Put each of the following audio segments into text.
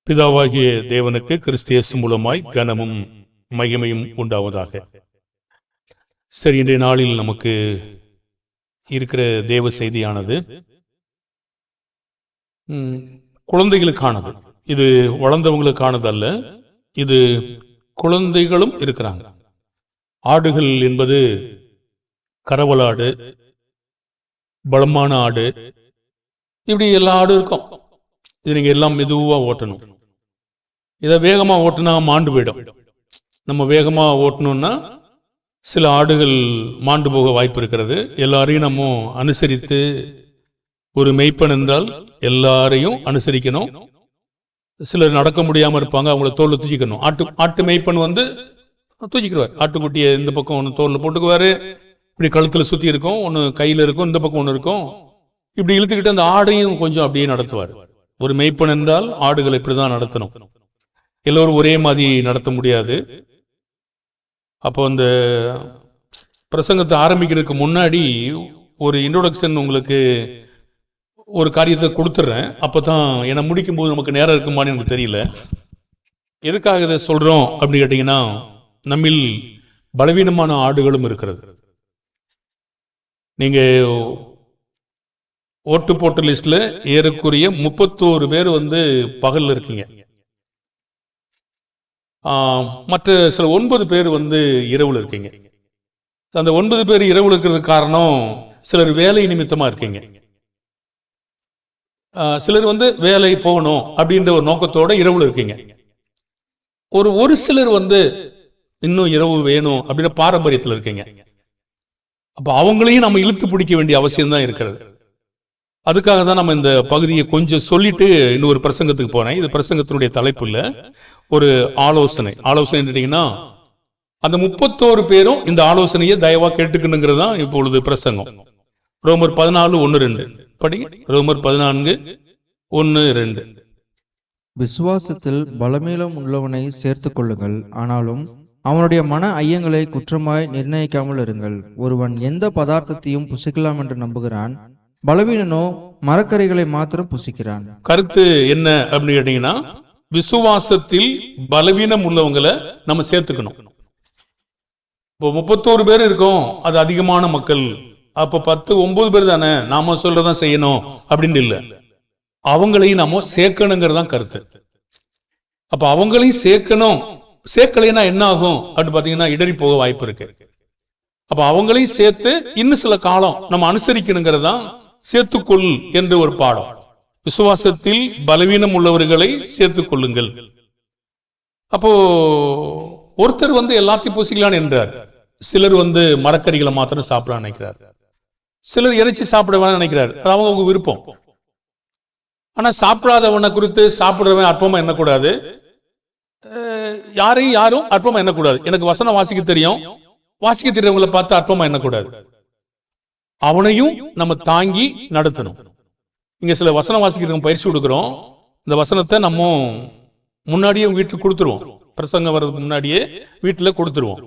பிதாவாகிய தேவனுக்கு கிறிஸ்து இயேசு மூலமாய் கனமும் மகிமையும் உண்டாவதாக. சரி, இன்றைய நாளில் நமக்கு இருக்கிற தேவ செய்தியானது குழந்தைகளுக்கானது. இது வளர்ந்தவங்களுக்கானது அல்ல, இது குழந்தைகளும் இருக்கிறாங்க. ஆடுகள் என்பது கரவலாடு, பலமான ஆடு, இப்படி எல்லா ஆடும் இருக்கும். இது நீங்க எல்லாம் மெதுவா ஓட்டணும். இதை வேகமா ஓட்டுனா மாண்டு போயிடும். நம்ம வேகமா ஓட்டணும்னா சில ஆடுகள் மாண்டு போக வாய்ப்பு இருக்கிறது. எல்லாரையும் நம்ம அனுசரித்து, ஒரு மெய்ப்பன் என்றால் எல்லாரையும் அனுசரிக்கணும். சிலர் நடக்க முடியாம இருப்பாங்க, அவங்கள தோல்ல தூக்கிக்கணும். ஆட்டு மெய்ப்பன் தூக்கிக்குவார். ஆட்டுக்குட்டியை இந்த பக்கம் ஒன்று தோல்ல போட்டுக்குவாரு, இப்படி கழுத்துல சுத்தி இருக்கும், ஒன்று கையில இருக்கும், இந்த பக்கம் ஒன்று இருக்கும், இப்படி இழுத்துக்கிட்டு அந்த ஆடையும் கொஞ்சம் அப்படியே நடத்துவார். ஒரு மெய்ப்பன் என்றால் ஆடுகள் இப்படிதான் நடத்தணும். எல்லோரும் ஒரே மாதிரி நடத்த முடியாது. அப்போ அந்த பிரசங்கத்தை ஆரம்பிக்கிறதுக்கு முன்னாடி ஒரு இன்ட்ரோடக்ஷன் உங்களுக்கு ஒரு காரியத்தை கொடுத்துட்றேன். அப்பதான் என்னை முடிக்கும் போது நமக்கு நேரம் இருக்குமான்னு எனக்கு தெரியல. எதுக்காக இதை சொல்றோம் அப்படின்னு கேட்டீங்கன்னா, நம்மில் பலவீனமான ஆடுகளும் இருக்கிறது. நீங்க ஓட்டு போட்ட லிஸ்ட்ல ஏறக்குறைய 31 பேர் பகல்ல இருக்கீங்க. மற்ற சில 9 பேர் இரவுல இருக்கீங்க. அந்த 9 பேர் இரவுல இருக்கிறதுக்கு காரணம், சிலர் வேலை நிமித்தமா இருக்கீங்க. சிலர் வேலை போகணும் அப்படின்ற ஒரு நோக்கத்தோட இரவுல இருக்கீங்க. ஒரு சிலர் இன்னும் இரவு வேணும் அப்படின்ற பாரம்பரியத்தில் இருக்கீங்க. அப்ப அவங்களையும் நம்ம இழுத்து பிடிக்க வேண்டிய அவசியம் தான் இருக்கிறது. அதுக்காக தான் நம்ம இந்த பகுதியை கொஞ்சம் சொல்லிட்டு இன்னொரு பிரசங்கத்துக்கு போறேன். இது பிரசங்கத்தினுடைய தலைப்பு இல்ல, ஒரு ஆலோசனை. ஆலோசனை அந்த 31 பேரும் இந்த ஆலோசனையை தயவா கேட்டுக்கணுங்கிறது தான் இப்பொழுது பிரசங்கம். ரோமர் 14:1-2 படிங்க. ரோமர் 14:1-2. விசுவாசத்தில் பலமேலும் உள்ளவனை சேர்த்துக் கொள்ளுங்கள், ஆனாலும் அவனுடைய மன ஐயங்களை குற்றமாய் நிர்ணயிக்காமல் இருங்கள். ஒருவன் எந்த பதார்த்தத்தையும் புசிக்கலாம் என்று நம்புகிறான், பலவீனனோ மரக்கறிகளை மாத்திரம் புசிக்கிறான். கருத்து என்ன அப்படின்னு கேட்டீங்கன்னா, விசுவாசத்தில் பலவீனம் உள்ளவங்களை நம்ம சேர்த்துக்கணும். இப்போ 31 பேர் இருக்கோம், அது அதிகமான மக்கள். அப்ப 9 பேர் தானே, நாம சொல்றதான் செய்யணும் அப்படின்னு இல்லை, அவங்களையும் நாம சேர்க்கணுங்கிறதான் கருத்து. அப்ப அவங்களையும் சேர்க்கணும். சேர்க்கலைன்னா என்ன ஆகும் அப்படின்னு பாத்தீங்கன்னா, இடறி போக வாய்ப்பு இருக்கு. அப்ப அவங்களையும் சேர்த்து இன்னும் சில காலம் நம்ம அனுசரிக்கணுங்கிறதான் சேர்த்துக்கொள் என்று ஒரு பாடம். விசுவாசத்தில் பலவீனம் உள்ளவர்களை சேர்த்துக் கொள்ளுங்கள். அப்போ ஒருத்தர் எல்லாத்தையும் பூசிக்கலான்னு என்றார். சிலர் மரக்கறிகளை மாத்திரம் சாப்பிடலாம்னு நினைக்கிறார். சிலர் இறைச்சி சாப்பிட வேணாம்னு நினைக்கிறார். அது அவங்க விருப்பம். ஆனா சாப்பிடாதவனை குறித்து சாப்பிடுறவன் அற்பமா எண்ணக்கூடாது, யாரும் அற்பமா எண்ணக்கூடாது. எனக்கு வசனம் வாசிக்க தெரியும், வாசிக்க தெரியவங்களை பார்த்து அற்பமா எண்ணக்கூடாது. அவனையும் நம்ம தாங்கி நடத்தணும். இங்க சில வசனம் வாசிக்கிறவங்க பயிற்சி கொடுக்கிறோம். இந்த வசனத்தை நம்ம முன்னாடியே வீட்டுக்கு கொடுத்துருவோம். பிரசங்கம் வர்றதுக்கு முன்னாடியே வீட்டுல கொடுத்துருவோம்.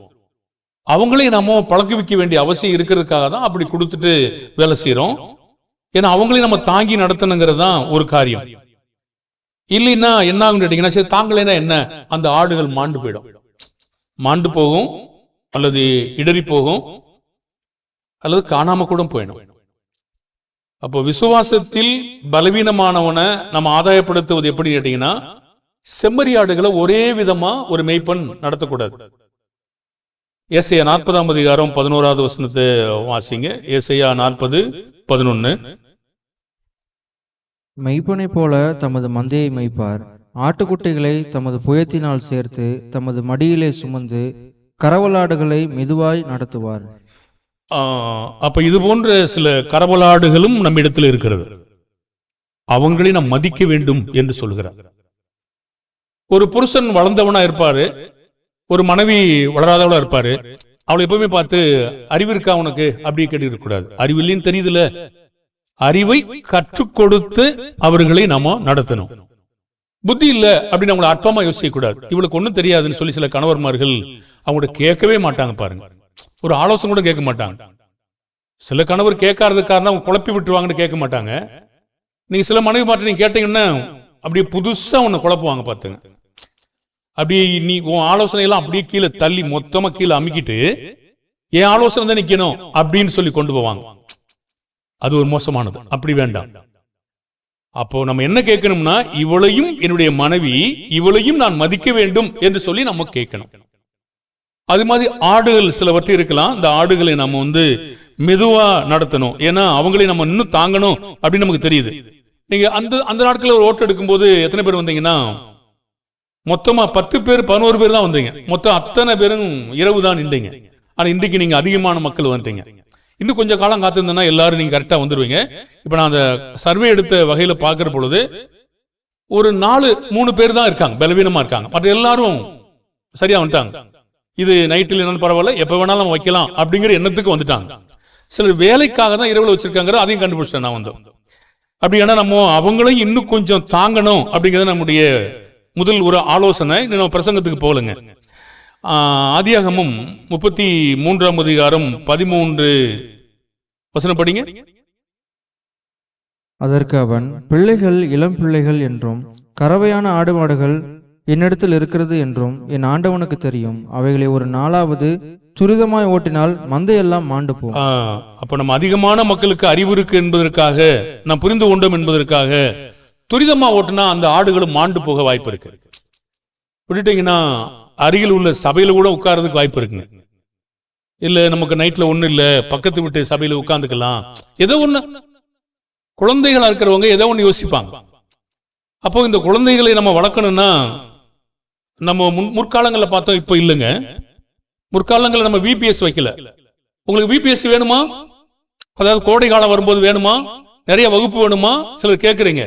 அவங்களையும் நம்ம பழக்க வைக்க வேண்டிய அவசியம் இருக்கிறதுக்காக தான் அப்படி கொடுத்துட்டு வேலை செய்யறோம். ஏன்னா அவங்களையும் நம்ம தாங்கி நடத்தணுங்கிறது தான் ஒரு காரியம். இல்லைன்னா என்ன ஆகும் கேட்டீங்கன்னா, சரி தாங்களேனா என்ன, அந்த ஆடுகள் மாண்டு போயிடும், மாண்டு போகும், அல்லது இடறி போகும், அல்லது காணாம கூட போயிடும். அப்போ விசுவாசத்தில் பலவீனமானவனை நம்ம ஆதாயப்படுத்துவது எப்படி கேட்டீங்கன்னா, செம்மறி ஆடுகளை ஒரே விதமா ஒரு மெய்ப்பன் நடத்தக்கூடாது. ஏசாயா 40:11 வாசிங்க. ஏசாயா 40:11. மெய்ப்பனை போல தமது மந்தையை மெய்ப்பார், ஆட்டுக்குட்டிகளை தமது புயத்தினால் சேர்த்து தமது மடியிலே சுமந்து கரவலாடுகளை மெதுவாய் நடத்துவார். அப்ப இது போன்ற சில கரவலாடுகளும் நம்ம இடத்துல இருக்கிறது. அவங்களை நாம் மதிக்க வேண்டும் என்று சொல்கிறார். ஒரு புருஷன் வளர்ந்தவனா இருப்பாரு, ஒரு மனைவி வளராதவளா இருப்பாரு. அவளை எப்பவுமே பார்த்து அறிவு இருக்கா உனக்கு அப்படி கேட்டு இருக்கக்கூடாது. அறிவு இல்லைன்னு தெரியுதுல, அறிவை கற்றுக் கொடுத்து அவர்களை நாம நடத்தணும். புத்தி இல்ல அப்படின்னு அவங்களை அற்பமா யோசிக்க கூடாது. இவளுக்கு ஒண்ணும் தெரியாதுன்னு சொல்லி சில கணவர்மார்கள் அவங்களோட கேட்கவே மாட்டாங்க. பாருங்க, ஒரு ஆலோசனை கூட கேட்க மாட்டாங்க. சில கணவர் கேட்காதது காரணம் அவங்க குழப்பி விட்டுருவாங்கன்னு கேட்க மாட்டாங்க. நீங்க சில மனைவி மாட்ட நீங்க கேட்டீங்கன்னா அப்படியே புதுசா உன்னை குழப்புவாங்க பார்த்துங்க. அப்படியே நீ உன் ஆலோசனை எல்லாம் அப்படியே கீழே தள்ளி மொத்தமா கீழே அமுக்கிட்டு என் ஆலோசனை தான் நிக்கணும் அப்படின்னு சொல்லி கொண்டு போவாங்க. அது ஒரு மோசமானது, அப்படி வேண்டாம். அப்போ நம்ம என்ன கேட்கணும்னா, இவளையும் என்னுடைய மனைவி, இவளையும் நான் மதிக்க வேண்டும் என்று சொல்லி நம்ம கேட்கணும். அது மாதிரி ஆடுகள் சிலவற்றை இருக்கலாம், இந்த ஆடுகளை நம்ம மெதுவா நடத்தணும். ஏன்னா அவங்களை நம்ம இன்னும் தாங்கணும் அப்படின்னு நமக்கு தெரியுது. நீங்க அந்த நாட்களில் ஒரு ஓட்டு எடுக்கும் போது எத்தனை பேர் வந்தீங்கன்னா, மொத்தமா 10 பேர் 11 பேர் தான் வந்தீங்க. மொத்தம் அத்தனை பேரும் இரவு தான் நின்றீங்க. ஆனா இன்றைக்கு நீங்க அதிகமான மக்கள் வந்துட்டீங்க. இன்னும் கொஞ்சம் காலம் காத்திருந்தா எல்லாரும் நீங்க கரெக்டா வந்துருவீங்க. இப்ப நான் அந்த சர்வே எடுத்த வகையில பாக்குற பொழுது ஒரு 3 பேர் தான் இருக்காங்க, பலவீனமா இருக்காங்க. மற்ற எல்லாரும் சரியா வந்துட்டாங்க. இது நைட்டில் என்னன்னு பரவாயில்ல, எப்ப வேணாலும் நம்ம வைக்கலாம் அப்படிங்கிற எண்ணத்துக்கு வந்துட்டாங்க. சிலர் வேலைக்காக தான் இரவுல வச்சிருக்காங்க, அதையும் கண்டுபிடிச்சேன் நான் அப்படி. ஏன்னா நம்ம அவங்களையும் இன்னும் கொஞ்சம் தாங்கணும் அப்படிங்கிறது நம்முடைய முதல் ஒரு ஆலோசனை. நம்ம பிரசங்கத்துக்கு போகலங்க. ஆதியாகமம் 33ஆம் அதிகாரம் 13 வசனம் படிங்க. அதற்கு அவன், பிள்ளைகள் இளம் பிள்ளைகள் என்றும் கறவையான ஆடு மாடுகள் என்னிடத்தில் இருக்கிறது என்றும் என் ஆண்டவனுக்கு தெரியும். அவைகளை ஒரு நாளாவது துரிதமாய் ஓட்டினால் மந்தையெல்லாம் மாண்டு போகும். அப்ப நம்ம அதிகமான மக்களுக்கு அறிவு இருக்கு என்பதற்காக, நான் புரிந்து கொண்டோம் என்பதற்காக துரிதமா ஓட்டினா அந்த ஆடுகளும் மாண்டு போக வாய்ப்பு இருக்கு. விட்டுட்டீங்கன்னா அருகில் உள்ள சபையில கூட உட்கார்றதுக்கு வாய்ப்பு இருக்குங்க. இல்ல நமக்கு நைட்ல ஒண்ணு இல்ல, பக்கத்து விட்டு சபையில உட்கார்ந்துக்கலாம், ஏதோ ஒண்ணு. குழந்தைகளா இருக்கிறவங்க ஏதோ ஒண்ணு யோசிப்பாங்க. அப்போ இந்த குழந்தைகளை நம்ம வளர்க்கணும்னா, நம்ம முற்காலங்களில் பார்த்தோம், இப்ப இல்லைங்க. முற்காலங்களில் நம்ம விபிஎஸ் வைக்கல. உங்களுக்கு விபிஎஸ் வேணுமா? அதாவது கோடை காலம் வரும்போது வேணுமா? நிறைய வகுப்பு வேணுமா? சிலர் கேட்கறீங்க.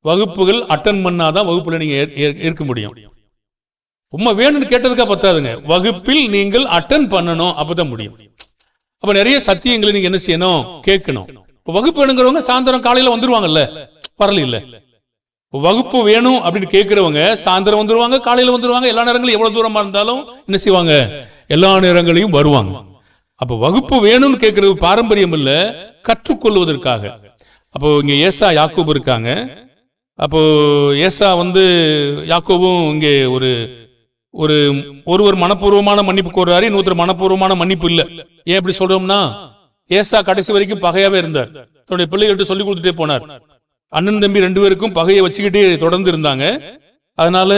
வகுப்புகள் அட்டன் பண்ணாதான் வகுப்புல நீங்க இருக்க முடியும். உண்மை வேணும்னு கேட்டதுக்கா பத்தாதுங்க, வகுப்பில் நீங்கள் அட்டன் பண்ணணும், அப்பதான் முடியும். அப்ப நிறைய சத்தியங்களை நீங்க என்ன செய்யணும், கேட்கணும். வகுப்பு வேணுங்கிறவங்க சாயந்தரம் காலையில வந்துருவாங்கல்ல, வரல இல்ல. வகுப்பு வேணும் அப்படின்னு கேட்கிறவங்க சாயந்தரம் வந்துருவாங்க, காலையில வந்துருவாங்க. எல்லா நேரங்களும் எவ்வளவு தூரமா இருந்தாலும் என்ன செய்வாங்க, எல்லா நேரங்களையும் வருவாங்க. அப்ப வகுப்பு வேணும்னு கேட்கறது பாரம்பரியம் இல்ல, கற்றுக்கொள்வதற்காக. அப்போ இங்க ஏசா யாக்கோபு இருக்காங்க. அப்போ ஏசா யாக்கோபும் இங்கே ஒருவர் மனப்பூர்வமான மன்னிப்பு கோர்றாரு, இன்னொருத்தர் மனப்பூர்வமான மன்னிப்பு இல்ல. ஏன் இப்படி சொல்றோம்னா, ஏசா கடைசி வரைக்கும் பகையாவே இருந்தார். தன்னுடைய பிள்ளைகள்ட்ட சொல்லி கொடுத்துட்டே போனார். அண்ணன் தம்பி 2 பேருக்கும் பகையை வச்சுக்கிட்டே தொடர்ந்து இருந்தாங்க. அதனால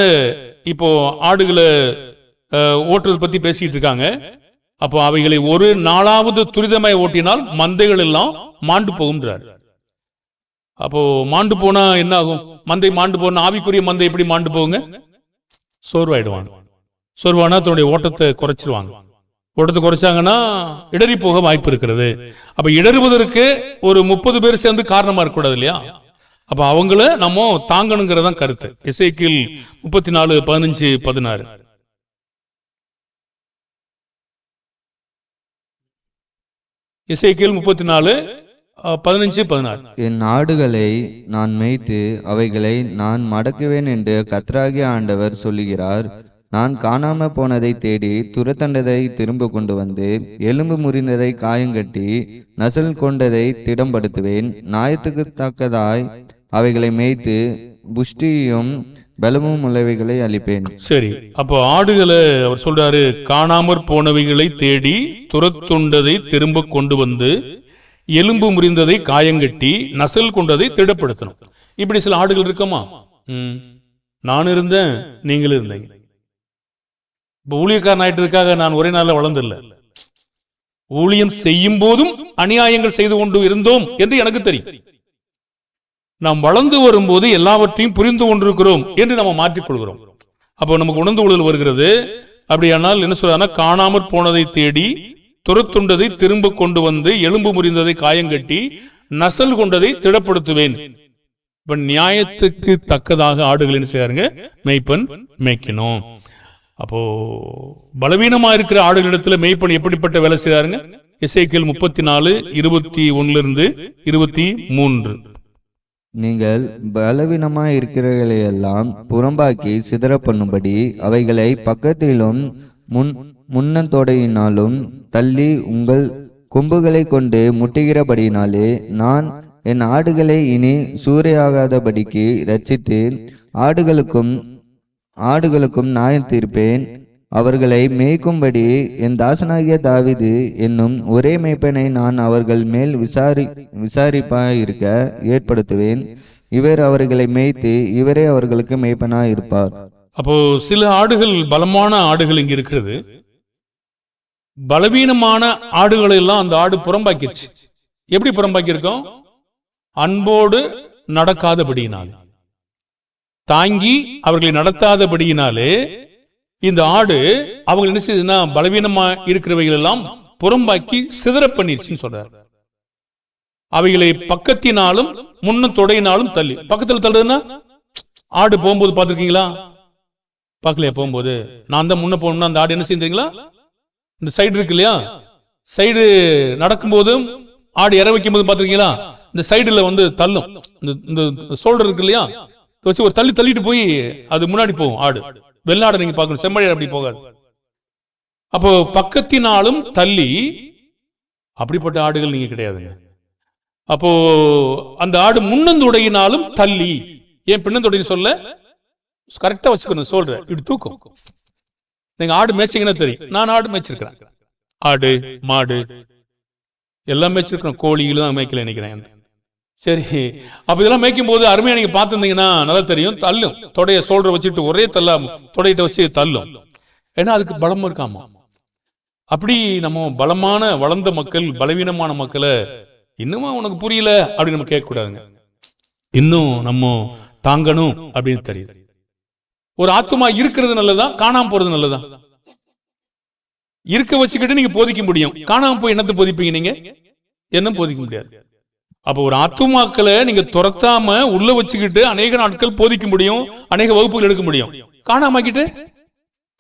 இப்போ ஆடுகளை ஓட்டுறது பத்தி பேசிட்டு இருக்காங்க. அப்போ அவைகளை ஒரு நாளாவது துரிதமாய் ஓட்டினால் மந்தைகள் எல்லாம் மாண்டு போகும்ன்றார். அப்போ மாண்டு போனா என்ன ஆகும்? மந்தை மாண்டு போன ஆவிக்குரிய மந்தை எப்படி மாண்டு போகுங்க? சோர்வாயிடுவாங்க. சோர்வானா தன்னுடைய ஓட்டத்தை குறைச்சிருவாங்க. ஓட்டத்தை குறைச்சாங்கன்னா இடறி போக வாய்ப்பு இருக்கிறது. அப்ப இடறுவதற்கு ஒரு 30 பேர் சேர்ந்து காரணமா இருக்கக்கூடாது இல்லையா? அப்ப அவங்கள நம்ம தாங்கணுங்கிறதான் கருத்து. எசேக்கியேல் 34:15-16. எசேக்கியேல் 34:15-16. என் ஆடுகளை நான் மேய்த்து அவைகளை நான் மடக்குவேன் என்று கர்த்தராகிய ஆண்டவர் சொல்லுகிறார். நான் காணாம போனதை தேடி துரத்தண்டதை திரும்ப கொண்டு வந்து எலும்பு முறிந்ததை காயங்கட்டி நசல் கொண்டதை திடம்படுத்துவேன். நியாயத்துக்கு தக்கதாய் அவைகளை மேய்த்து புஷ்டியும் பலமும் உள்ளவைகளை அளிப்பேன். சரி, அப்போ ஆடுகளை அவர் சொல்றாரு, காணாமற் போனவைகளை தேடி துரத்துண்டதை திரும்ப கொண்டு வந்து எலும்பு முறிந்ததை காயங்கட்டி நசல் கொண்டதை திடப்படுத்தணும். இப்படி சில ஆடுகள் இருக்குமா? நான் இருந்தேன், நீங்களும் இருந்தீங்க. இப்ப ஊழியக்காரன் ஆயிட்டதுக்காக நான் ஒரே நாள்ல வளர்ந்துடல. ஊழியம் செய்யும் போதும் அநியாயங்கள் செய்து கொண்டு இருந்தோம் என்று எனக்கு தெரியும். நாம் வளர்ந்து வரும்போது எல்லாவற்றையும் புரிந்து கொண்டிருக்கிறோம் என்று நம்ம மாற்றிக்கொள்கிறோம். அப்போ நமக்கு உணர்ந்து கொள்ளுதல் வருகிறது. அப்படியானால் என்ன சொல்றாருன்னா, காணாமற் போனதை தேடி துரத்துண்டதை திரும்ப கொண்டு வந்து எலும்பு முறிந்ததை காயங்கட்டி நசல் கொண்டதை திடப்படுத்துவேன். இப்ப நியாயத்துக்கு தக்கதாக ஆடுகள் என்ன செய்யாருங்க, மேய்ப்பன் மேய்க்கணும். அப்போ பலவீனமா இருக்கிற ஆடுகளிடத்துல மேய்ப்பன் எப்படிப்பட்ட வேலை செய்யாருங்க? எசேக்கியேல் 34:21-23. நீங்கள் பலவீனமாய் இருக்கிறவைகளையெல்லாம் புறம்பாக்கி சிதற பண்ணும்படி அவைகளை பக்கத்திலும் முன்னந்தோடையினாலும் தள்ளி உங்கள் கொம்புகளை கொண்டு முட்டுகிறபடியினாலே நான் என் ஆடுகளை இனி சூறையாகாதபடிக்கு இரட்சித்து ஆடுகளுக்கும் நியாயம் தீர்ப்பேன். அவர்களை மேய்க்கும்படி என் தாசனாகிய தாவீது என்னும் ஒரே மேய்ப்பனை நான் அவர்கள் மேல் விசாரிப்பாயிருக்க ஏற்படுத்துவேன். இவர் அவர்களை மேய்த்து இவரே அவர்களுக்கு மேய்ப்பனாய் இருப்பார். அப்போ சில ஆடுகள், பலமான ஆடுகள் இங்க இருக்கிறது. பலவீனமான ஆடுகளை எல்லாம் அந்த ஆடு புறம்பாக்கிடுச்சு. எப்படி புறம்பாக்கி இருக்கோம்? அன்போடு நடக்காதபடியினாலே, தாங்கி அவர்களை நடத்தாதபடியினாலே இந்த ஆடு அவங்க என்ன செய்யுதுன்னா பலவீனமா இருக்கிறவைகள் எல்லாம் புறம்பாக்கி சிதற பண்ணிருச்சுன்னு சொல்றாரு. அவைகளை பக்கத்தினாலும் முன்ன தொடையினாலும் தள்ளி, பக்கத்துல தள்ளுதுன்னா ஆடு போகும்போது பாத்துருக்கீங்களா? பார்க்கலையா? போகும்போது நான் தான் முன்ன போகணும்னா அந்த ஆடு என்ன செய்யுங்களா, இந்த சைடு இருக்கு இல்லையா, சைடு நடக்கும்போதும் ஆடு இற வைக்கும் போது பாத்துருக்கீங்களா, இந்த சைடுல வந்து தள்ளும். இந்த ஷோல்டர் இருக்கு இல்லையா, வச்சு ஒரு தள்ளிட்டு போய் அது முன்னாடி போகும். ஆடு, வெள்ளாடு நீங்க பாக்கணும், செம்மறி அப்படி போகாது. அப்போ பக்கத்தினாலும் தள்ளி, அப்படிப்பட்ட ஆடுகள் நீங்க கிடையாதுங்க. அப்போ அந்த ஆடு முன்னந்துடையினாலும் தள்ளி, ஏன் பின்னந்துடையின்னு சொல்ல, கரெக்டா வச்சுக்கணும். சொல்றேன், இப்படி தூக்கும். நீங்க ஆடு மேய்ச்சிங்கன்னா தெரியும். நான் ஆடு மேய்ச்சிருக்கிறேன், ஆடு மாடு எல்லாம் மேய்ச்சிருக்கிறேன், கோழிகளும் மேய்க்கல நினைக்கிறேன். சரி, அப்ப இதெல்லாம் மேய்க்கும் போது அருமையா நீங்க பார்த்திருந்தீங்கன்னா நல்லா தெரியும். தள்ளும், தொடைய சோல்ற வச்சுட்டு ஒரே தள்ள தொடையிட்ட வச்சு தள்ளும். ஏன்னா அதுக்கு பலம் இருக்காமா. அப்படி நம்ம பலமான வளர்ந்த மக்கள் பலவீனமான மக்களை இன்னுமா உனக்கு புரியல அப்படின்னு நம்ம கேட்க கூடாதுங்க. இன்னும் நம்ம தாங்கணும் அப்படின்னு தெரியுது. ஒரு ஆத்துமா இருக்கிறது நல்லதா, காணாம போறது நல்லதா? இருக்க வச்சுக்கிட்டு நீங்க போதிக்க முடியும், காணாம போய் என்னத்தை போதிப்பீங்க? நீங்க என்ன போதிக்க முடியாது. அப்ப ஒரு ஆத்துமாக்களை நீங்க துரத்தாம உள்ள வச்சுக்கிட்டு அநேக நாட்கள் போதிக்க முடியும், அநேக வகுப்புகள் எடுக்க முடியும். காணாமக்கிட்டு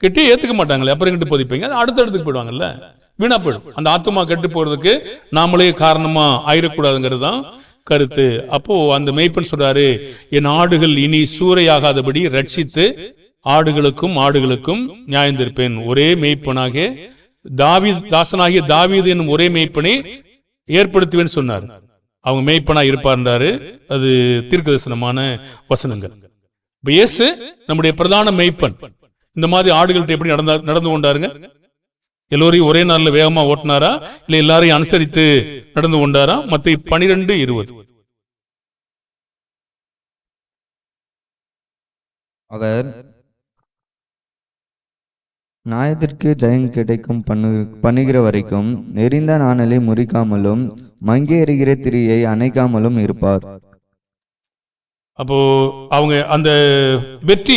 கெட்டி ஏத்துக்க மாட்டாங்களே, அப்புறம் கிட்ட போதிப்பீங்க, அடுத்த இடத்துக்கு போயிடுவாங்கல்ல, வீணா போயிடும். அந்த ஆத்துமா கெட்டு போறதுக்கு நாமளே காரணமா ஆயிடக்கூடாதுங்கிறது தான் கருத்து. அப்போ அந்த மேய்ப்பன் சொல்றாரு, என் ஆடுகள் இனி சூறையாகாதபடி ரட்சித்து ஆடுகளுக்கும் நியாயம் தீர்ப்பேன். ஒரே மேய்ப்பனாகிய தாசனாகிய தாவீது என்னும் ஒரே மேய்ப்பனை ஏற்படுத்துவேன்னு சொன்னார். அவங்க மேய்ப்பனா இருப்பார்ன்றாரு. அது தீர்க்கதரிசனமான வசனங்கள். இயேசு நம்முடைய பிரதான மேய்ப்பன். இந்த மாதிரி ஆடுகள்கிட்ட எப்படி நடந்து கொண்டாருங்க? எல்லோரையும் ஒரே நாள்ல வேகமா ஓட்டினாரா, இல்ல எல்லாரையும் அனுசரித்து நடந்து கொண்டாரா? மத்தேயு 12:20. அவர் நியாயத்திற்கு ஜெயம் கிடைக்கும் பண்ணுகிற வரைக்கும் நெறிந்த நாணலை முறிக்காமலும் மங்கி எறிகிற திரியை அணைக்காமலும் இருப்பார். அப்போ அவங்க அந்த வெற்றி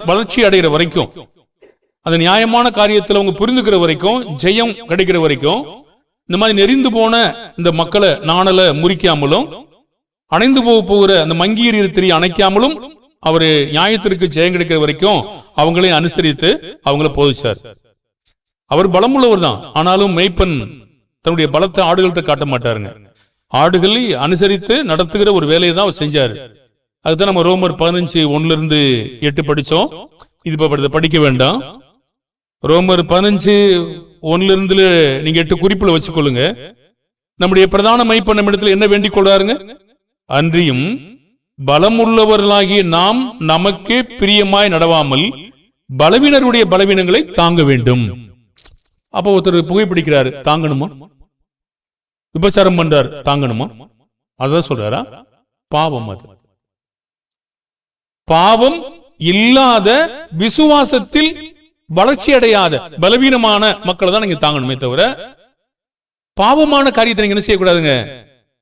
வளர்ச்சி அடைகிற வரைக்கும், அந்த நியாயமான காரியத்தில் அவங்க புரிந்துக்கிற வரைக்கும், ஜெயம் கிடைக்கிற வரைக்கும், இந்த மாதிரி நெறிந்து போன இந்த மக்களை நாணலை முறிக்காமலும் அணைந்து போகிற அந்த மங்கி எறிகிற திரியை அணைக்காமலும் அவரு நியாயத்திற்கு ஜெயம் கிடைக்கிற வரைக்கும் அவங்களையும் அனுசரித்து அவங்கள போதிச்சார். அவர் பலமுள்ளவர் தான், ஆனாலும் மேய்ப்பன் தன்னுடைய பலத்தை ஆடுகள்கிட்ட காட்ட மாட்டாருங்க. ஆடுகளை அனுசரித்து நடத்துகிற ஒரு வேலையை தான் அவர் செஞ்சாரு. அதுதான் நம்ம ரோமர் 15:1-8 படிச்சோம். இது படிக்க வேண்டாம். ரோமர் 15:1 நீங்க 8 குறிப்புல வச்சுக்கொள்ளுங்க. நம்முடைய பிரதான மேய்ப்பன் நம்ம இடத்துல என்ன வேண்டிக் கொள்றாருங்க? அன்றியும் பலமுள்ளவர்களாகிய நாம் நமக்கே பிரியமாய் நடவாமல் பலவீனருடைய பலவீனங்களை தாங்க வேண்டும். அப்ப ஒருத்தர் புகைப்பிடிக்கிறாரு, தாங்கணுமா? விபச்சாரம் பண்றார், தாங்கணுமா? அதான் சொல்றாரா? பாவம். அது பாவம் இல்லாத விசுவாசத்தில் வளர்ச்சி அடையாத பலவீனமான மக்களை தான் நீங்க தாங்கணுமே தவிர பாவமான காரியத்தை நீங்க என்ன செய்யக்கூடாதுங்க.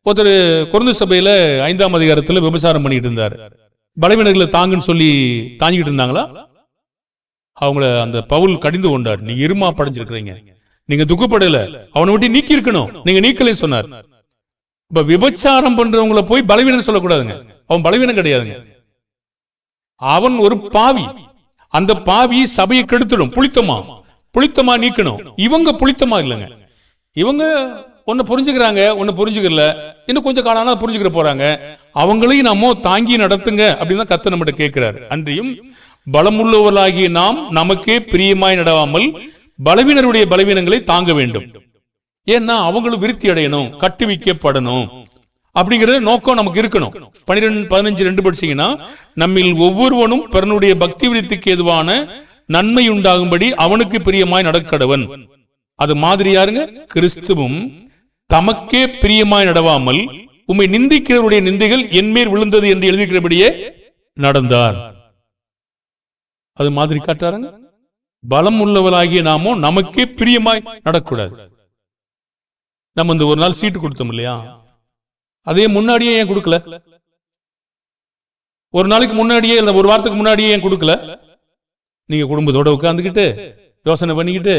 ஒருத்தர் கொரிந்து சபையில 5ஆம் அதிகாரத்துல விபச்சாரம் பண்ணிட்டு இருந்தாரு. பலவீனர்களை தாங்குன்னு சொல்லி தாங்கிட்டு இருந்தாங்களா? அவங்கள அந்த பவுல் கடிந்து கொண்டார். நீங்க இருமா படைஞ்சிருக்கிறீங்க, நீங்க துக்கப்படல, அவனை விட்டு நீக்கி இருக்கணும், நீங்க நீக்கலே சொன்னார். இப்ப விபச்சாரம் பண்றவங்களை போய் பலவீனம் சொல்லக்கூடாதுங்க. அவன் பலவீனம் கிடையாதுங்க, அவன் ஒரு பாவி. அந்த பாவி சபையை கெடுத்துடும். புளித்தமா நீக்கணும். இவங்க புளித்தமா இல்லைங்க. இவங்க ஒன்னு புரிஞ்சுக்கிறாங்க, ஒன்னு புரிஞ்சுக்கல, இன்னும் கொஞ்சம் காலம் புரிஞ்சுக்கிற போறாங்க. அவங்களையும் நம்ம தாங்கி நடத்துங்க அப்படின்னு கர்த்தர் நம்மகிட்ட கேட்கிறார். அன்றியும் பலமுள்ளவர்களாகிய நாம் நமக்கே பிரியமாய் நடவாமல் பலவீனருடைய பலவீனங்களை தாங்க வேண்டும். ஏன்னா அவங்களும் விருத்தி அடையணும், கட்டுவிக்கப்படணும். அப்படிங்கிற நோக்கம் நமக்கு இருக்கணும். 12:15 படிச்சீங்கன்னா, நம்மில் ஒவ்வொருவனும் பிறனுடைய பக்தி விருத்திக்கு ஏதுவான நன்மை உண்டாகும்படி அவனுக்கு பிரியமாய் நடக்கடவன். அது மாதிரி யாருங்க? கிறிஸ்துவும் தமக்கே பிரியமாய் நடவாமல் உம்மை நிந்திக்கிறவருடைய நிந்தைகள் என்மேல் விழுந்தது என்று எழுதிக்கிறபடியே நடந்தார். அது மாதிரி காட்டாருங்க. பலம் உள்ளவளாகிய நாமோ நமக்கே பிரியமாய் நடக்கூடாது. நம்ம இந்த ஒரு நாள் சீட்டு கொடுத்தோம் இல்லையா, அதே முன்னாடியே ஏன் கொடுக்கல? ஒரு நாளைக்கு முன்னாடியே இல்ல ஒரு வாரத்துக்கு முன்னாடியே ஏன் கொடுக்கல? நீங்க குடும்பத்தோட உட்கார்ந்துக்கிட்டு யோசனை பண்ணிக்கிட்டு,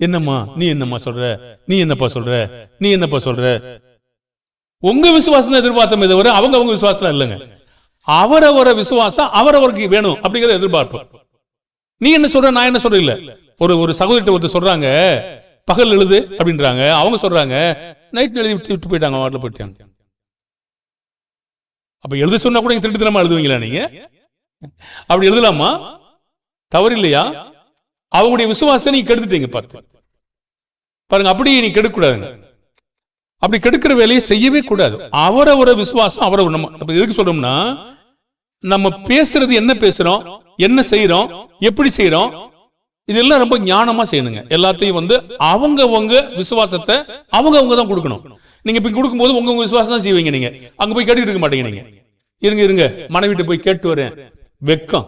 என்னம்மா நீ என்னம்மா சொல்ற, நீ என்னப்பா சொல்ற, நீ என்னப்பா சொல்ற, உங்க விசுவாசம் எதிர்பார்த்தமே தவிர அவங்க விசுவாசம் இல்லைங்க. அவரவர விசுவாசம் அவரவருக்கு வேணும் அப்படிங்கறத எதிர்பார்ப்பு. நீ என்ன சொல்ற, நான் என்ன சொல்ற இல்ல. ஒரு சகோதரிட்ட ஒருத்தர் சொல்றாங்க, பகல் எழுது அப்படின்றாங்க. அவங்க சொல்றாங்க நைட் எழுதி விட்டு போயிட்டாங்க, வாட்டில் போயிட்டாங்க. அப்ப எழுத சொன்னா கூட நீங்க திருட்டுத்தனமா எழுதுவீங்களா? நீங்க அப்படி எழுதலாமா? தவறு இல்லையா? அவங்களுடைய விசுவாசத்தை நீங்க கெடுத்துட்டீங்க. பார்த்து பாருங்க, அப்படி நீ கெடுக்கூடாதுங்க. அப்படி கெடுக்கிற வேலையை செய்யவே கூடாது. அவரவர விசுவாசம் அவரவர். நம்ம எதுக்கு சொல்றோம்னா, நம்ம பேசுறது என்ன பேசுறோம், என்ன செய்யறோம், எப்படி செய்யறோம், இதெல்லாம் ரொம்ப ஞானமா செய்யணுங்க. எல்லாத்தையும் அவங்க விசுவாசத்தை அவங்க தான் கொடுக்கணும். நீங்க இப்ப கொடுக்கும் போது உங்க விசுவாசம் தான் செய்வீங்க. நீங்க அங்க போய் கேட்டுட்டு இருக்க மாட்டீங்க. நீங்க இருங்க மனைவிட்ட போய் கேட்டு வரேன், வெக்கம்.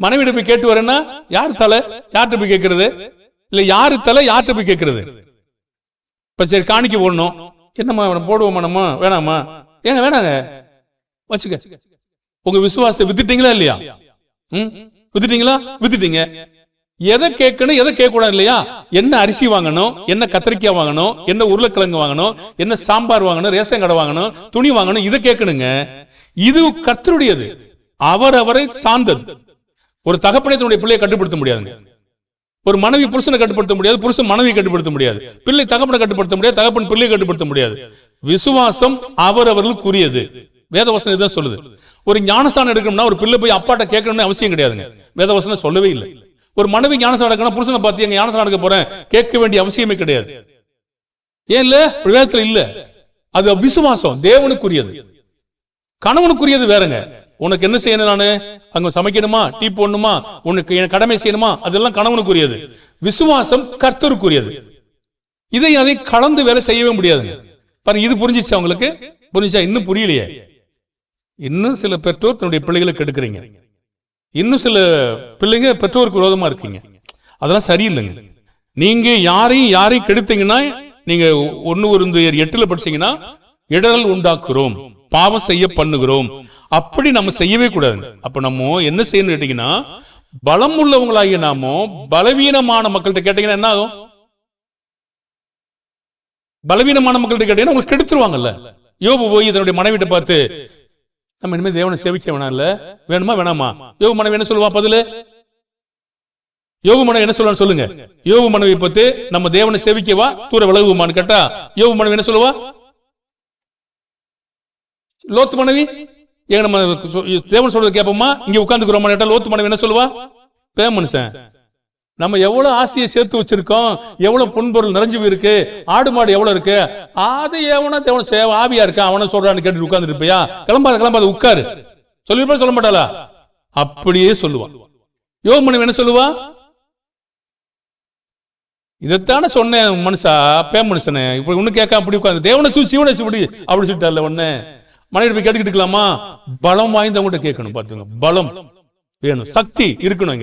மனைவிட்ட போய் கேட்டு வரேன்னா யார் தலை யார்கிட்ட போய் கேட்கறது? இல்ல யாரு தலை யார்கிட்ட போய் கேட்கறது? இப்ப சரி காணிக்க போடணும், என்னம்மா போடுவோமா நம்ம, வேணாமா? ஏங்க வேணாங்க, வச்சுக்க. உங்க விசுவாசத்தை வித்துட்டீங்களா இல்லையா? வித்துட்டீங்களா? வித்துட்டீங்க. எதை கேட்கணும் எதை கேட்க கூடாது இல்லையா? என்ன அரிசி வாங்கணும், என்ன கத்திரிக்காய் வாங்கணும், என்ன உருளைக்கிழங்கு வாங்கணும், என்ன சாம்பார் வாங்கணும், ரேஷன் கடை வாங்கணும், துணி வாங்கணும், இதை கேட்கணுங்க. இது கர்த்தருடையது, அவரை சார்ந்தது. ஒரு தகப்பனை தன்னுடைய பிள்ளையை கட்டுப்படுத்த முடியாதுங்க. ஒரு மனைவி புருஷனை கட்டுப்படுத்த முடியாது, புருஷன் மனைவி கட்டுப்படுத்த முடியாது, பிள்ளை தகப்பனை கட்டுப்படுத்த முடியாது, தகப்பன் பிள்ளையை கட்டுப்படுத்த முடியாது. விசுவாசம் அவரவர்களுக்குரியது. வேதவசனம் இதுதான் சொல்லுது. ஒரு ஞானஸ்தானம் எடுக்கணும்னா ஒரு பிள்ளை போய் அப்பாட்ட கேட்கணும்னு அவசியம் கிடையாதுங்க. வேதவசனம் சொல்லவே இல்லை. ஒரு மனைவி ஞானஸ்தானம் எடுக்கணும், புருஷனை பார்த்து எங்க ஞானஸ்தானம் எடுக்க போறேன் கேட்க வேண்டிய அவசியமே கிடையாது. ஏன் இல்ல? வேதத்துல இல்ல. அது விசுவாசம் தேவனுக்குரியது. கணவனுக்குரியது வேறங்க. உனக்கு என்ன செய்யணும், நானு அங்க சமைக்கணுமா, டீ போடணுமா, உனக்கு கடமை செய்யணுமா, அதெல்லாம் கணவனுக்குரியது. விசுவாசம் கர்த்தருக்குரியது. அதை கலந்து வேலை செய்யவே முடியாதுங்க. பாருங்க, இது புரிஞ்சிச்சு அவங்களுக்கு? புரிஞ்சா? இன்னும் புரியலையே. இன்னும் சில பெற்றோர் தன்னுடைய பிள்ளைகளை கெடுக்கிறீங்க. இன்னும் சில பிள்ளைங்க பெற்றோருக்கு விரோதமா இருக்கீங்க. அதெல்லாம் சரியில்லைங்க. நீங்க யாரையும் கெடுத்தீங்கன்னா, நீங்க 1 படிச்சீங்கன்னா, இடரல் உண்டாக்குறோம், பாவம் செய்ய பண்ணுகிறோம். அப்படி நம்ம செய்யவே கூடாது. அப்ப நம்ம என்ன செய்யணும் கேட்டீங்கன்னா, பலம் உள்ளவங்களாகிய நாமோ பலவீனமான மக்கள்கிட்ட கேட்டீங்கன்னா என்ன ஆகும்? பலவீனமான மக்கள்கிட்ட கேட்டீங்கன்னா உங்களுக்கு கெடுத்துருவாங்கல்ல. யோபு போய் தன்னுடைய மனைவிட்ட பார்த்து, நம்ம இனிமே தேவனை சேவிக்க வேணாம் இல்ல, வேணுமா வேணாமா? யோபு மனைவி என்ன சொல்லுவா? பதிலு யோபு மனைவி என்ன சொல்லுவான்னு சொல்லுங்க. யோபு மனைவி பார்த்து நம்ம தேவனை சேவிக்கவா தூர விலகுமான்னு கேட்டா யோபு மனைவி என்ன சொல்லுவா? லோத்து மனைவி, ஏங்க நம்ம தேவன் சொல்றது கேட்போமா, இங்க உட்கார்ந்துக்கிறோமா கேட்டா லோத்து மனைவி என்ன சொல்லுவா? மனுஷன், நம்ம எவ்வளவு ஆசையை சேர்த்து வச்சிருக்கோம், எவ்வளவு பொன்பொருள் நிறைஞ்சு இருக்கு, ஆடு மாடு எவ்வளவு இருக்கு, அது எவனா தேவன் ஆவியா இருக்கா அவனை சொல்றான்னு கேட்டு உட்கார்ந்து இருப்பியா? கிளம்பாத உட்காரு சொல்லிருப்பா, சொல்ல மாட்டாளா? அப்படியே சொல்லுவான். யோபு மனைவி என்ன சொல்லுவா? இதைத்தானே சொன்னேன் மனுஷா, மனுஷனே, இப்ப ஒண்ணு கேட்க அப்படி உட்கார்ந்து தேவனை சிவனை அப்படி சொல்லிட்டார்ல. ஒண்ணு மனைவி போய் கேட்டுக்கிட்டு இருக்கலாமா? பலம் வாய்ந்தவங்க கேட்கணும். பாத்துங்க, பலம் வேணும், சக்தி இருக்கணும்.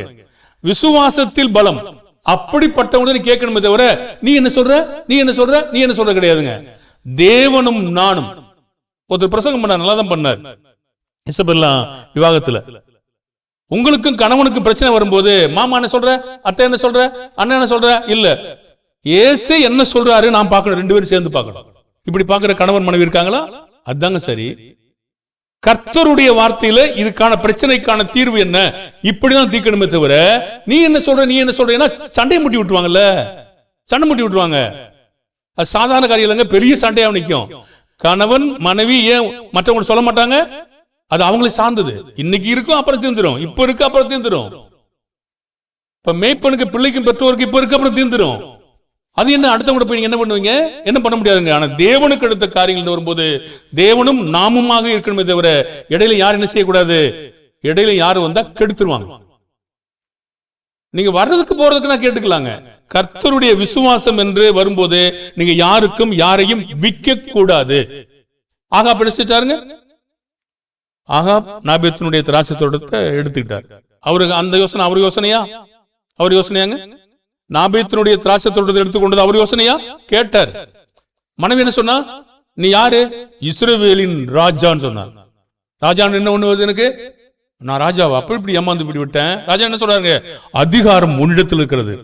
விசுவாசத்தில் பலம் அப்படிப்பட்டவங்க கேட்கணுமே தவிர நீ என்ன சொல்ற, நீ என்ன சொல்ற, நீ என்ன சொல்ற கிடையாதுங்க. தேவனும் நானும். ஒருத்தர் பிரசங்கம் பண்ணார், நல்லா தான் பண்ணார். இசபெல்லா விவாகத்துல உங்களுக்கும் கணவனுக்கும் பிரச்சனை வரும்போது மாமா என்ன சொல்ற, அத்தை என்ன சொல்ற, அண்ணன் என்ன சொல்ற, இல்ல ஏசு என்ன சொல்றாரு நான் பார்க்கணும், 2 பேரும் சேர்ந்து பார்க்கணும். இப்படி பார்க்கிற கணவன் மனைவி இருக்காங்களா? அதாங்க சரி. கர்த்தருடைய வார்த்தையில இதுக்கான பிரச்சனைக்கான தீர்வு என்ன, இப்படிதான் தீர்க்கணுமே தவிர நீ என்ன சொல்ற, நீ என்ன சொல்ற, சண்டை முட்டி விட்டுருவாங்கல்ல, சண்டை முட்டி விட்டுருவாங்க. அது சாதாரண காரியம் இல்லைங்க, பெரிய சண்டையா நிற்கும். கணவன் மனைவி ஏன் மற்றவங்க சொல்ல மாட்டாங்க? அது அவங்களை சார்ந்தது. இன்னைக்கு இருக்கும் அப்புறம் தீர்ந்துரும், இப்ப இருக்கு அப்புறம் தீர்ந்துரும். இப்ப மேய்ப்பனுக்கு பிள்ளைக்கும் பெற்றோருக்கு இப்ப இருக்கு அப்புறம் தீர்ந்துரும். அது என்ன, அடுத்தவங்க போய் நீங்க என்ன பண்ணுவீங்க? என்ன பண்ண முடியாதுங்க. ஆனா தேவனுக்கு அடுத்த காரியங்கள் வரும்போது தேவனும் நாமுமாக இருக்கணுமே தவிர இடையில யாரும் என்ன செய்யக்கூடாது. இடையில யாரும் வந்தா கெடுத்துருவாங்க. நீங்க வர்றதுக்கு போறதுக்கு நான் கேட்டுக்கலாங்க. கர்த்தருடைய விசுவாசம் என்று வரும்போது நீங்க யாருக்கும் யாரையும் விற்க கூடாது. ஆகாப் எடுத்துட்டாருங்க. ஆகாப் நாபேத்தினுடைய திராட்சை தோட்டத்தை எடுத்துக்கிட்டார். அவருக்கு அந்த யோசனை அவர் யோசனையா? அவர் யோசனையாங்க. நாபேத்தினுடைய திராட்சை தோட்டத்தை எடுத்துக்கொண்டது அவர் யோசனையா? கேட்டார். மனைவி என்ன சொன்னா? நீ யாரு? இஸ்ரவேலின் ராஜான்னு சொன்னார். ராஜான்னு என்ன ஒண்ணு வருது எனக்கு? நான் ராஜாவா? அப்ப இப்படி ஏமாந்து இப்படி விட்டேன். ராஜா என்ன சொல்றாங்க? அதிகாரம் உன்னிடத்தில் இருக்கிறது.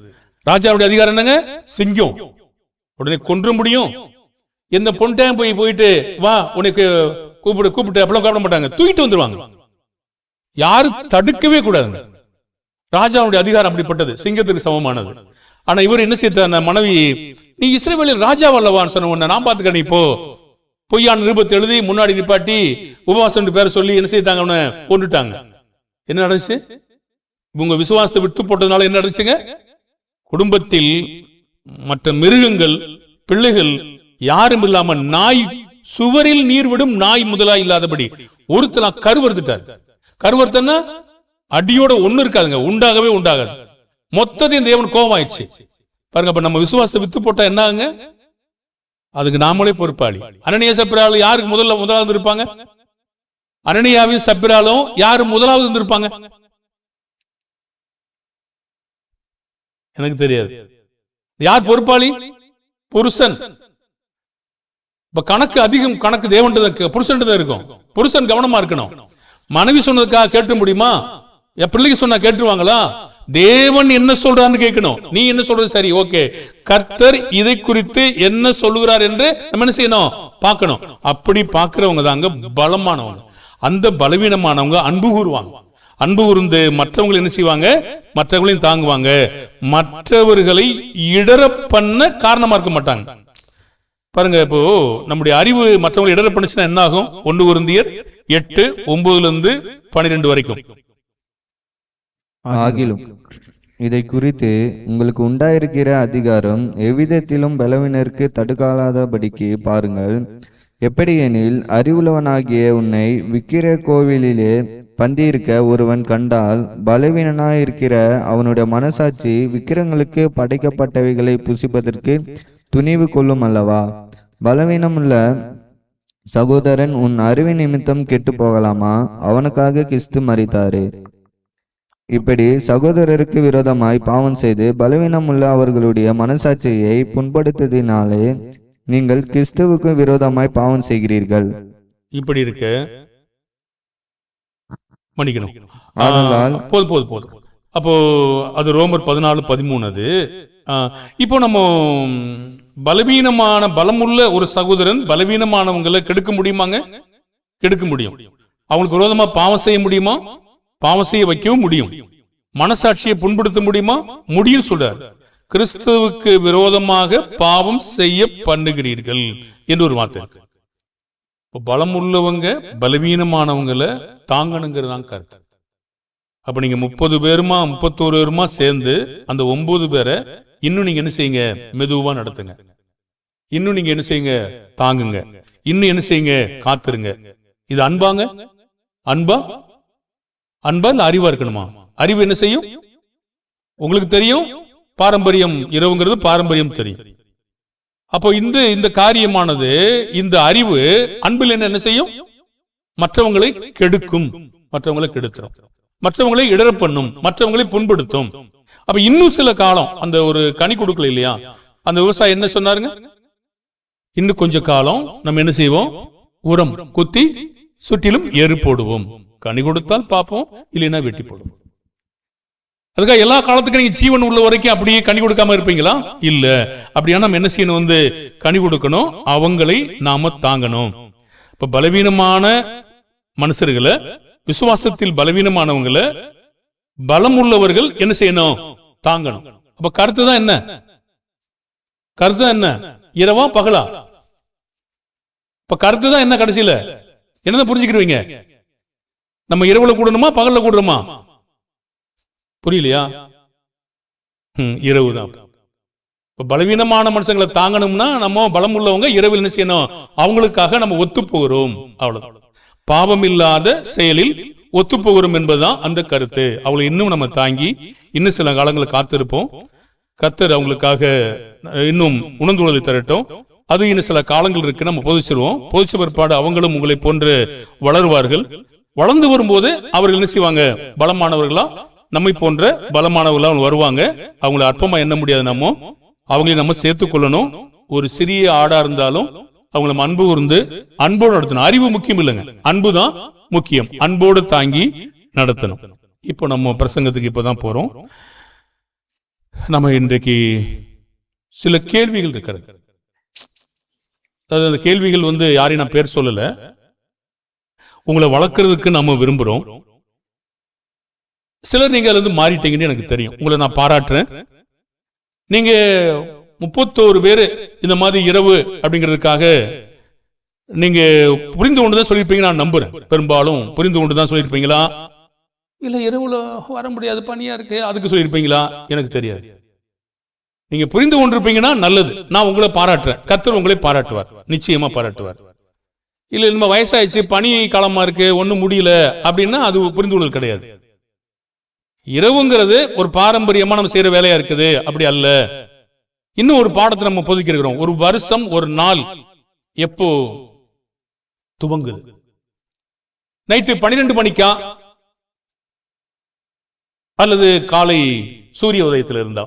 ராஜாவுடைய அதிகாரம் என்னங்க? சிங்கம். உடனே கொன்ற முடியும். எந்த பொண்டையும் போயிட்டு வா உனக்கு கூப்பிட்டு அப்பெல்லாம் கூப்பிட மாட்டாங்க, தூக்கிட்டு வந்துருவாங்க. யாரும் தடுக்கவே கூடாதுங்க. ராஜாவுடைய அதிகாரம் அப்படிப்பட்டது, சிங்கத்துக்கு சமமானது. ஆனா இவர் என்ன செய்ய, மனைவி நீ இஸ்ரவேலில் ராஜாவல்லவான்னு சொன்ன உடனே நான் பாத்துக்க, இப்போ பொய்யான நிருபத்தை எழுதி முன்னாடி நிப்பாட்டி உபவாசம் பேர சொல்லி என்ன செய்தாங்க? அவனை கொண்டுட்டாங்க. என்ன நடந்துச்சு? உங்க விசுவாசத்தை விட்டு போட்டதுனால என்ன நடந்துச்சுங்க? குடும்பத்தில் மற்ற மிருகங்கள், பிள்ளைகள் யாரும் இல்லாம நாய், சுவரில் நீர் விடும் நாய் முதலா இல்லாதபடி ஒருத்தர் கருவறுத்துட்டார். கருவறுத்தன்னா அடியோட ஒண்ணு இருக்காதுங்க, உண்டாகவே உண்டாகாது. மொத்தத்தையும் தேவன் கோபம் ஆயிடுச்சு பாருங்க. அப்ப நம்ம விசுவாசத்தை வித்து போட்டா என்ன ஆகுங்க? அதுக்கு நாமளே பொறுப்பாளி. அனனியா சப்பிராலும் யாருக்கு முதலாவது இருப்பாங்க? அனனியாவையும் சப்பிராலும் யாரு முதலாவது இருந்திருப்பாங்க? எனக்கு தெரியாது. யார் பொறுப்பாளி? புருஷன். இப்ப கணக்கு அதிகம், கணக்கு தேவன் புருஷன் இருக்கும். புருஷன் கவனமா இருக்கணும். மனைவி சொன்னதுக்காக கேட்க முடியுமா? என் பிள்ளைக்கு சொன்னா கேட்டுருவாங்களா? தேவன் என்ன சொல்றான்னு கேட்கணும். நீ என்ன சொல்றது சரி, ஓகே, கர்த்தர் இதை குறித்து என்ன சொல்லுகிறார் என்று நம்ம என்ன செய்யணும்? பார்க்கணும். அப்படி பார்க்கிறவங்க தாங்க பலமானவங்க. அந்த பலவீனமானவங்க அன்பு கூறுவாங்க. அன்பு கூர்ந்து மற்றவங்களை என்ன செய்வாங்க? மற்றவங்களையும் தாங்குவாங்க. மற்றவர்களை இடர பண்ண காரணமா இருக்க மாட்டாங்க. பாருங்க, இப்போ நம்முடைய அறிவு மற்றவங்களை இடர பண்ணுச்சுன்னா என்ன ஆகும்? 1 கொரிந்தியர் 8:9-12 வரைக்கும். ஆகிலும் இதை குறித்து உங்களுக்கு உண்டாயிருக்கிற அதிகாரம் எவ்விதத்திலும் பலவினருக்கு தடுக்காலாதபடிக்கு பாருங்கள். எப்படியெனில் அறிவுள்ளவனாகிய உன்னை விக்கிர கோவிலிலே பந்தியிருக்க ஒருவன் கண்டால் பலவீனனாயிருக்கிற அவனுடைய மனசாட்சி விக்கிரங்களுக்கு படைக்கப்பட்டவைகளை புசிப்பதற்கு துணிவு கொள்ளும் அல்லவா? பலவீனமுள்ள சகோதரன் உன் அறிவு நிமித்தம் கெட்டு போகலாமா? அவனுக்காக கிறிஸ்து மரித்தாரு. இப்படி சகோதரருக்கு விரோதமாய் பாவம் செய்து பலவீனமுள்ள அவர்களுடைய மனசாட்சியை புண்படுத்ததினாலே நீங்கள் கிறிஸ்துவுக்கு விரோதமாய் பாவம் செய்கிறீர்கள். இப்படி இருக்க மன்னிக்கணும். போதும். அப்போ அது ரோமர் 14:13. அது இப்போ நம்ம பலவீனமான பலமுள்ள ஒரு சகோதரன் பலவீனமானவங்களை கெடுக்க முடியுமாங்க? கெடுக்க முடியும். அவங்களுக்கு விரோதமா பாவம் செய்ய முடியுமா? பாவம் செய்ய வைக்கவும் முடியும். மனசாட்சியை புண்படுத்த முடியுமா? முடியும் சொல்றார். கிறிஸ்துவுக்கு விரோதமாக பாவம் செய்ய பண்ணுகிறீர்கள் என்று ஒரு வார்த்தை இருக்கு. இப்போ பலம் உள்ளவங்க பலவீனமானவங்களை தாங்கணுங்கிறதான் கருத்து. அப்ப நீங்க 30 பேருமா 31 பேருமா சேர்ந்து அந்த 9 பேரை இன்னும் நீங்க என்ன செய்யுங்க? மெதுவா நடத்துங்க. இன்னும் நீங்க என்ன செய்யுங்க? தாங்குங்க. இன்னும் என்ன செய்யுங்க? காத்துருங்க. இது அன்பாங்க? அன்பா இல்ல அறிவா இருக்கணுமா? அறிவு என்ன செய்யும்? உங்களுக்கு தெரியும், பாரம்பரியம் இரவுங்கிறது பாரம்பரியம் தெரியும். அப்போ இந்த காரியமானது, இந்த அறிவு அன்பில் என்ன செய்யும்? மற்றவங்களை கெடுக்கும், மற்றவங்களை கெடுத்துரும், மற்றவங்களை இடர பண்ணும், மற்றவங்களை புண்படுத்தும். அப்ப இன்னும் சில காலம் அந்த ஒரு கனி கொடுக்கல இல்லையா? அந்த விவசாயி என்ன சொன்னாருங்க? இன்னும் கொஞ்ச காலம் நம்ம என்ன செய்வோம்? உரம் குத்தி சுற்றிலும் ஏறு போடுவோம். கனி கொடுத்தால் பார்ப்போம், இல்லைன்னா வெட்டி போடுவோம். அதுக்காக எல்லா காலத்துக்கும் நீங்க ஜீவன் உள்ள வரைக்கும் அப்படியே கனி கொடுக்காம இருப்பீங்களா? இல்ல. அப்படின்னா நம்ம என்ன செய்யணும்? கனி கொடுக்கணும், அவங்களை நாம தாங்கணும். இப்ப பலவீனமான மனுஷர்களை, விசுவாசத்தில் பலவீனமானவங்களை பலம் உள்ளவர்கள் என்ன செய்யணும்? தாங்கணும். அப்ப கருத்து தான் என்ன? கருத்து தான் என்ன? இரவா பகலா? இப்ப கருத்து தான் என்ன? கடைசியில என்னதான் புரிஞ்சுக்கிடுவீங்க? நம்ம இரவுல கூடணுமா பகல்ல கூடணுமா? புரியலையா? இரவு தான். இப்ப பலவீனமான மனுஷங்களை தாங்கணும்னா நம்ம பலம் உள்ளவங்க இரவில் என்ன செய்யணும், அவங்களுக்காக நம்ம ஒத்து போகிறோம். அவ்வளவுதான். பாவம் இல்லாத செயலில் ஒத்து போகிறோம் என்பதுதான் அந்த கருத்து. அவங்களை இன்னும் நம்ம தாங்கி இன்னும் சில காலங்களை காத்திருப்போம். கர்த்தர் அவங்களுக்காக இன்னும் உணர்ந்துள்ளதை தரட்டும். அது இன்னும் சில காலங்கள் இருக்கு, நம்ம போதிச்சிருவோம். போதிச்ச பிற்பாடு அவங்களும் உங்களை போன்று வளருவார்கள். வளர்ந்து வரும்போது அவர்கள் என்ன செய்வாங்க, பலமானவர்களா நம்மை போன்ற பலமானவர்களா வருவாங்க. அவங்களை அற்பமா எண்ண முடியாது. நம்ம அவங்களையும் நம்ம சேர்த்துக் கொள்ளணும். ஒரு சிறிய ஆடா இருந்தாலும் அவங்களை அன்பு கூர்ந்து அன்போடு நடத்தணும். அறிவு முக்கியம் இல்லைங்க, அன்புதான் முக்கியம். அன்போடு தாங்கி நடத்தணும். இப்போ நம்ம பிரசங்கத்துக்கு இப்பதான் போறோம். நம்ம இன்றைக்கு சில கேள்விகள் இருக்கிறது. அந்த கேள்விகள் யாரையும் நான் பேர் சொல்லல, உங்களை வளர்க்கறதுக்கு நம்ம விரும்புறோம். சிலர் நீங்க அதுல மாறிட்டீங்கன்னு எனக்கு தெரியும், உங்களை நான் பாராட்டுறேன். நீங்க 31 பேரு இந்த மாதிரி இரவு அப்படிங்கிறதுக்காக நீங்க புரிந்து கொண்டுதான் சொல்லியிருப்பீங்க நான் நம்புறேன். பெரும்பாலும் புரிந்து கொண்டுதான் சொல்லியிருப்பீங்களா, இல்ல இரவுல வர முடியாது பணியா இருக்கு அதுக்கு சொல்லியிருப்பீங்களா எனக்கு தெரியாது. நீங்க புரிந்து கொண்டிருப்பீங்கன்னா நல்லது, நான் உங்களை பாராட்டுறேன். கர்த்தர் உங்களை பாராட்டுவார், நிச்சயமா பாராட்டுவார். இல்ல நம்ம வயசாயிடுச்சு பனி காலமா இருக்கு ஒன்னும் முடியல அப்படின்னா அது புரிந்து கொள்ளல் கிடையாது. இரவுங்கிறது ஒரு பாரம்பரியமா நம்ம செய்யற வேலையா இருக்குது, அப்படி அல்ல. இன்னும் ஒரு பாடத்தை நம்ம பொதுக்கிறோம். ஒரு வருஷம் ஒரு நாள் எப்போ துவங்குது? நைட்டு 12 மணிக்கா அல்லது காலை சூரிய உதயத்தில் இருந்தா?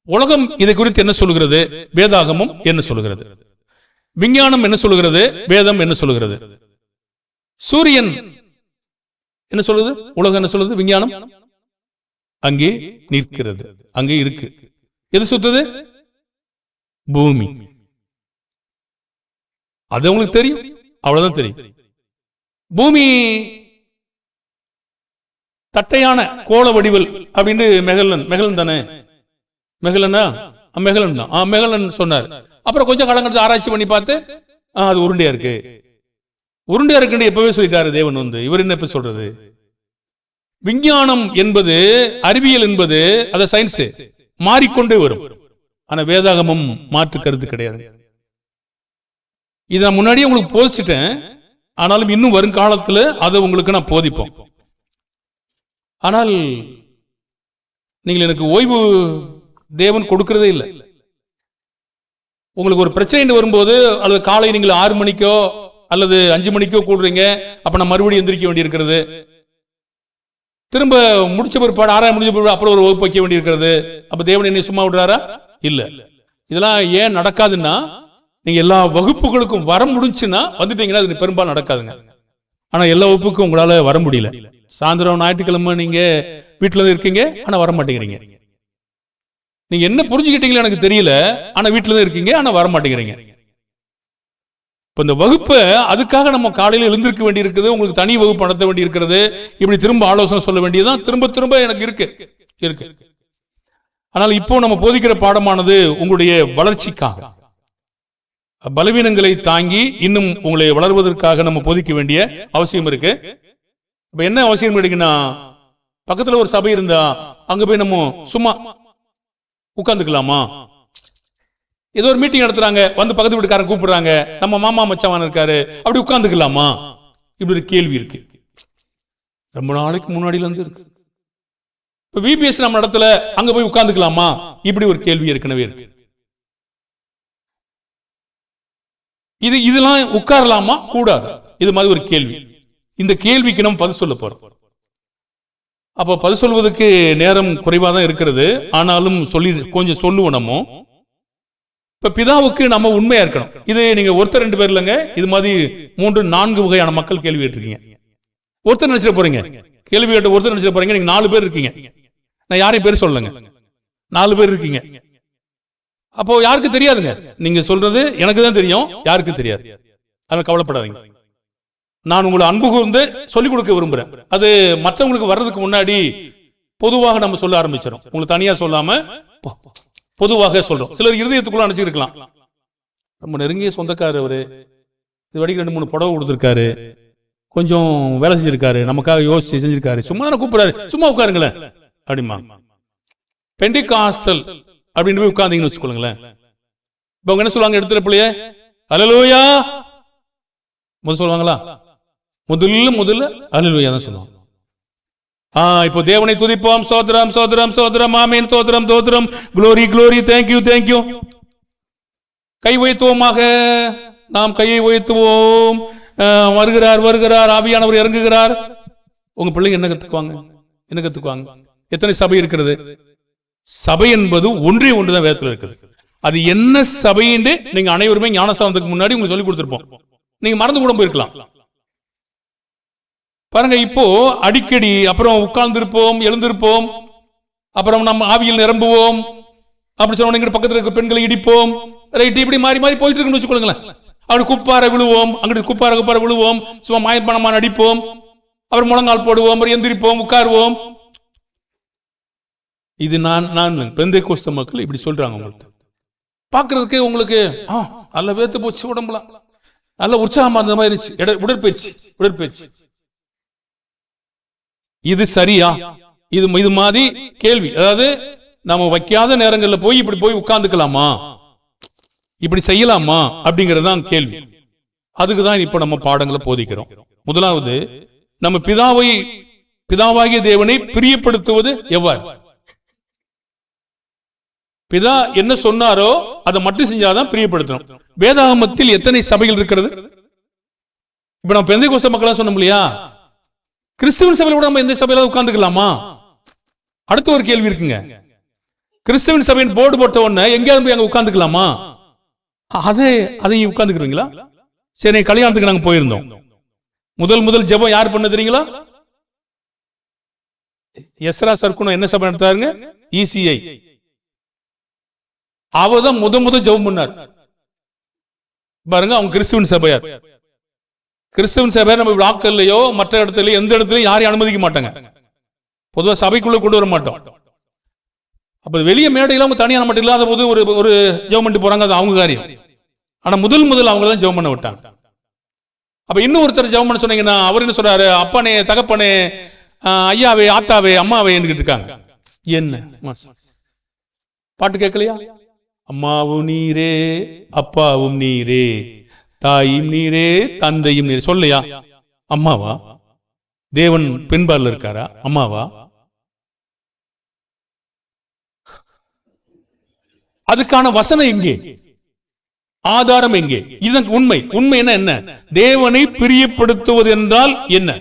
உலகம் இதை குறித்து என்ன சொல்லுகிறது? வேதாகமம் என்ன சொல்லுகிறது? விஞ்ஞானம் என்ன சொல்லுகிறது? வேதம் என்ன சொல்லுகிறது? சூரியன் என்ன சொல்லுது? உலகம் என்ன சொல்லுது? விஞ்ஞானம் அங்கே நிற்கிறது, அங்கே இருக்கு. எது சுத்துது? பூமி. அது உங்களுக்கு தெரியும், அவ்வளவுதான் தெரியும். பூமி தட்டையான கோள வடிவல் அப்படின்னு மெகலன் தானே, மெகலனா மெகலன் தான், மெகலன் சொன்னார். அப்புறம் கொஞ்சம் காலங்கள்ல ஆராய்ச்சி பண்ணி பார்த்து அது உருண்டையா இருக்கு, உருண்டையா இருக்குன்னு எப்பவே சொல்லிட்டாரு தேவன். இவர் என்ன எப்ப சொல்றது? விஞ்ஞானம் என்பது, அறிவியல் என்பது, அத சயின்ஸ் மாறிக்கொண்டே வரும். ஆனா வேதாகமம் மாற்று கருத்து கிடையாது. இதை நான் முன்னாடியே உங்களுக்கு போதிச்சிட்டேன், ஆனாலும் இன்னும் வருங்காலத்துல அதை உங்களுக்கு நான் போதிப்போம். ஆனால் நீங்கள் எனக்கு ஓய்வு தேவன் கொடுக்கிறதே இல்லை. உங்களுக்கு ஒரு பிரச்சனை வரும்போது, அல்லது காலை நீங்கள் 6 மணிக்கோ அல்லது 5 மணிக்கோ கூடுறீங்க, அப்ப நான் மறுபடியும் எந்திரிக்க வேண்டி இருக்கிறது. திரும்ப முடிச்ச பிற்பாடு 6 முடிஞ்ச பிற்பாடு அப்புறம் ஒரு வகுப்பு வைக்க வேண்டி இருக்கிறது. அப்ப தேவன் என்னை சும்மா விடுறாரா? இல்ல. இதெல்லாம் ஏன் நடக்காதுன்னா, நீங்க எல்லா வகுப்புகளுக்கும் வர முடிஞ்சுன்னா வந்துட்டீங்கன்னா அது பெரும்பாலும் நடக்காதுங்க. ஆனா எல்லா வகுப்புக்கும் உங்களால வர முடியல. சாயந்தரம் ஞாயிற்றுக்கிழமை நீங்க வீட்டுல இருந்து இருக்கீங்க, ஆனா வர மாட்டேங்கிறீங்க. நீங்க என்ன புரிஞ்சுக்கிட்டீங்களோ எனக்கு தெரியல, ஆனா வீட்டுல தான் இருக்கீங்க, ஆனா வர மாட்டேங்கிறீங்க. இப்ப இந்த வகுப்பை அதுக்காக நம்ம காலையில எழுந்திருக்க வேண்டி இருக்குது, உங்களுக்கு தனி வகுப்பு நடத்த வேண்டி இருக்கிறது, இப்படி திரும்ப ஆலோசனை சொல்ல வேண்டியதுதான் திரும்ப திரும்ப எனக்கு இருக்கு. ஆனால் இப்போ நம்ம போதிக்கிற பாடமானது உங்களுடைய வளர்ச்சிக்காக, பலவீனங்களை தாங்கி இன்னும் உங்களை வளர்வதற்காக நம்ம போதிக்க வேண்டிய அவசியம் இருக்கு. இப்ப என்ன அவசியம் இருக்குன்னா, பக்கத்துல ஒரு சபை இருந்தா அங்க போய் நம்ம சும்மா உட்கார்ந்துக்கலாமா? ஏதோ ஒரு மீட்டிங் நடத்துறாங்க, வந்து பக்கத்து வீட்டுக்காரன் கூப்பிடுறாங்க, நம்ம மாமா மச்சான் இருக்காரு, அப்படி உட்கார்ந்துக்கலாமா? இப்படி ஒரு கேள்வி இருக்கு, ரொம்ப நாளைக்கு முன்னாடியில இருந்து இருக்கு. இப்ப விபிஎஸ் நம்ம இடத்துல அங்க போய் உட்கார்ந்துக்கலாமா? இப்படி ஒரு கேள்வி ஏற்கனவே இருக்கு. இதெல்லாம் உட்காரலாமா கூடாது? இது மாதிரி ஒரு கேள்வி. இந்த கேள்விக்கு நம்ம பதில் சொல்ல போறோம். அப்ப பதில் சொல்வதற்கு நேரம் குறைவா தான் இருக்கிறது, ஆனாலும் கொஞ்சம் சொல்லுவோம். நம்ம இப்ப பிதாவுக்கு நம்ம உண்மையா இருக்கணும். இது நீங்க ஒருத்தர் 2 பேர் இல்லைங்க, இது மாதிரி 3, 4 வகையான மக்கள் கேள்வி கேட்டிருக்கீங்க. ஒருத்தர் நினைச்சிட போறீங்க, கேள்வி கேட்ட ஒருத்தர் நினைச்சிட போறீங்க. நீங்க 4 பேர் இருக்கீங்க, நான் யாரையும் பேர் சொல்லுங்க, 4 பேர் இருக்கீங்க. அப்போ யாருக்கு தெரியாதுங்க, நீங்க சொல்றது எனக்கு தான் தெரியும், யாருக்கு தெரியாது. அதனால கவலைப்படாதீங்க. நான் உங்களை அன்பு கூர்ந்து சொல்லிக் கொடுக்க விரும்புறேன். அது மற்றவங்களுக்கு வர்றதுக்கு முன்னாடி பொதுவாக நம்ம சொல்ல ஆரம்பிச்சிடும். உங்களுக்கு தனியா சொல்லாம பொதுவாக சொல்றோம். சிலர் இருதயத்துக்குள்ள நினைச்சிருக்கலாம், நம்ம நெருங்கிய சொந்தக்காரர் அவரு, இது வரைக்கும் 2-3 புடவை கொடுத்திருக்காரு, கொஞ்சம் வேலை செஞ்சிருக்காரு, நமக்காக யோசிச்சு செஞ்சிருக்காரு, சும்மா தானே கூப்பிடுறாரு, சும்மா உட்காருங்களேன் அப்படிமா. பெண்டிகாஸ்டல் அப்படின்னு போய் உட்கார்ந்தீங்கன்னு வச்சுக்கோங்களேன். இப்ப அவங்க என்ன சொல்லுவாங்க? எடுத்துற பிள்ளைய அல்லேலூயா முதல்ல சொல்லுவாங்களா? முதல்ல அல்லேலூயா தான் சொல்லுவாங்க. இப்போ தேவனை துதிப்போம், ஸ்தோத்திரம் ஸ்தோத்திரம் ஸ்தோத்திரம், ஆமென், ஸ்தோத்திரம் ஸ்தோத்திரம், க்ளோரி க்ளோரி, தேங்க்யூ தேங்க்யூ. கை உயர்த்துவோமாக, நாம் கையை உயர்த்துவோம். வருகிறார் வருகிறார், ஆவியானவர் இறங்குகிறார். உங்க பிள்ளைங்க என்ன கத்துக்குவாங்க? என்ன கத்துக்குவாங்க? எத்தனை சபை இருக்கிறது? சபை என்பது ஒன்றே ஒன்றுதான் வேதத்தில் இருக்குது. அது என்ன சபைன்னு நீங்க அனைவருமே ஞானஸ்தானத்துக்கு முன்னாடி உங்களுக்கு சொல்லி கொடுத்திருப்போம். நீங்க மறந்து கூட போயிருக்கலாம். பாருங்க, இப்போ அடிக்கடி அப்புறம் உட்கார்ந்து இருப்போம், எழுந்திருப்போம், அப்புறம் நம்ம ஆவியில் நிரம்புவோம், அப்படி சொன்ன பக்கத்தில் இருக்க பெண்களை இடிப்போம், ரைட், இப்படி மாறி மாறி போயிட்டு இருக்குன்னு வச்சுக்கோங்களேன். அப்படி குப்பார விழுவோம், அங்கிட்டு குப்பார விழுவோம், சும்மா மாயப்பணமான அடிப்போம், அப்புறம் முழங்கால் போடுவோம், அப்புறம் எந்திரிப்போம், உட்காருவோம். இது நான் பெந்தேகோஸ்தே மக்கள் இப்படி சொல்றாங்க. உங்களுக்கு பாக்குறதுக்கே உங்களுக்கு நல்ல வேத்து போச்சு, உடம்புலாம் நல்ல உற்சாகமா இருந்த மாதிரி இருந்துச்சு. உடற்பயிற்சி இது சரியா? இது மாதிரி கேள்வி. அதாவது நம்ம வைக்காத நேரங்கள்ல போய் இப்படி போய் உட்கார்ந்துக்கலாமா, இப்படி செய்யலாமா அப்படிங்கறதுதான் கேள்வி. அதுக்குதான் இப்ப நம்ம பாடங்களை போதிக்கிறோம். முதலாவது, நம்ம பிதாவாகிய தேவனை பிரியப்படுத்துவது எவ்வாறு? பிதா என்ன சொன்னாரோ அதை மட்டும் செஞ்சாதான் பிரியப்படுத்தணும். வேதாகமத்தில் எத்தனை சபைகள் இருக்கிறது? இப்ப நம்ம பெந்தேகோஸ்தே மக்களா சொன்னோம் இல்லையா? கிறிஸ்துவின் சபையில கூட நம்ம எந்த சபையில உட்கார்ந்துக்கலாமா? அடுத்த ஒரு கேள்வி இருக்குங்க. கிறிஸ்துவின் சபையின் போர்டு போட்ட உடனே எங்கேயாவது போய் அங்க உட்கார்ந்துக்கலாமா? அதையும் உட்கார்ந்துக்கிறீங்களா? சரி, கல்யாணத்துக்கு நாங்க போயிருந்தோம். முதல் ஜெபம் யார் பண்ண தெரியுங்களா? எஸ்ரா சர்க்குணம் என்ன சபை நடத்தாருங்க? ECI. அவதான் முதல் ஜெபம் பண்ணார். பாருங்க, அவங்க கிறிஸ்துவின் சபையார். கிறிஸ்துவின் சபையார் நம்ம வாக்கல்லையோ மற்ற இடத்துலயோ எந்த இடத்துலயும் யாரையும் அனுமதிக்க மாட்டாங்க. பொதுவா சபைக்குள்ள கொண்டு வர மாட்டோம். அப்ப வெளியே மேடையில அவங்க தனியா மட்டும் இல்லாத போது ஒரு ஜெபம் பண்ணிட்டு போறாங்க, அது அவங்க காரியம். ஆனா முதல் அவங்க தான் ஜெபம் பண்ண விட்டாங்க. அப்ப இன்னும் ஒருத்தர் ஜெபம் பண்ண சொன்னீங்கன்னா அவர் என்ன சொல்றாரு? அப்பனே, தகப்பனே, ஐயாவே, ஆத்தாவே, அம்மாவே இருக்காங்க. என்ன பாட்டு கேட்கலையா? அம்மாவும் நீரே, அப்பாவும் நீரே, தாயும் நீரே, தந்தையும் நீரே. சொல்லையா? அம்மாவா? தேவன் பெண்பார்ல இருக்காரா? அம்மாவா? அதுக்கான வசனம் எங்கே? ஆதாரம் எங்கே? இதற்கு உண்மை என்ன? தேவனை பிரியப்படுத்துவது என்றால் என்ன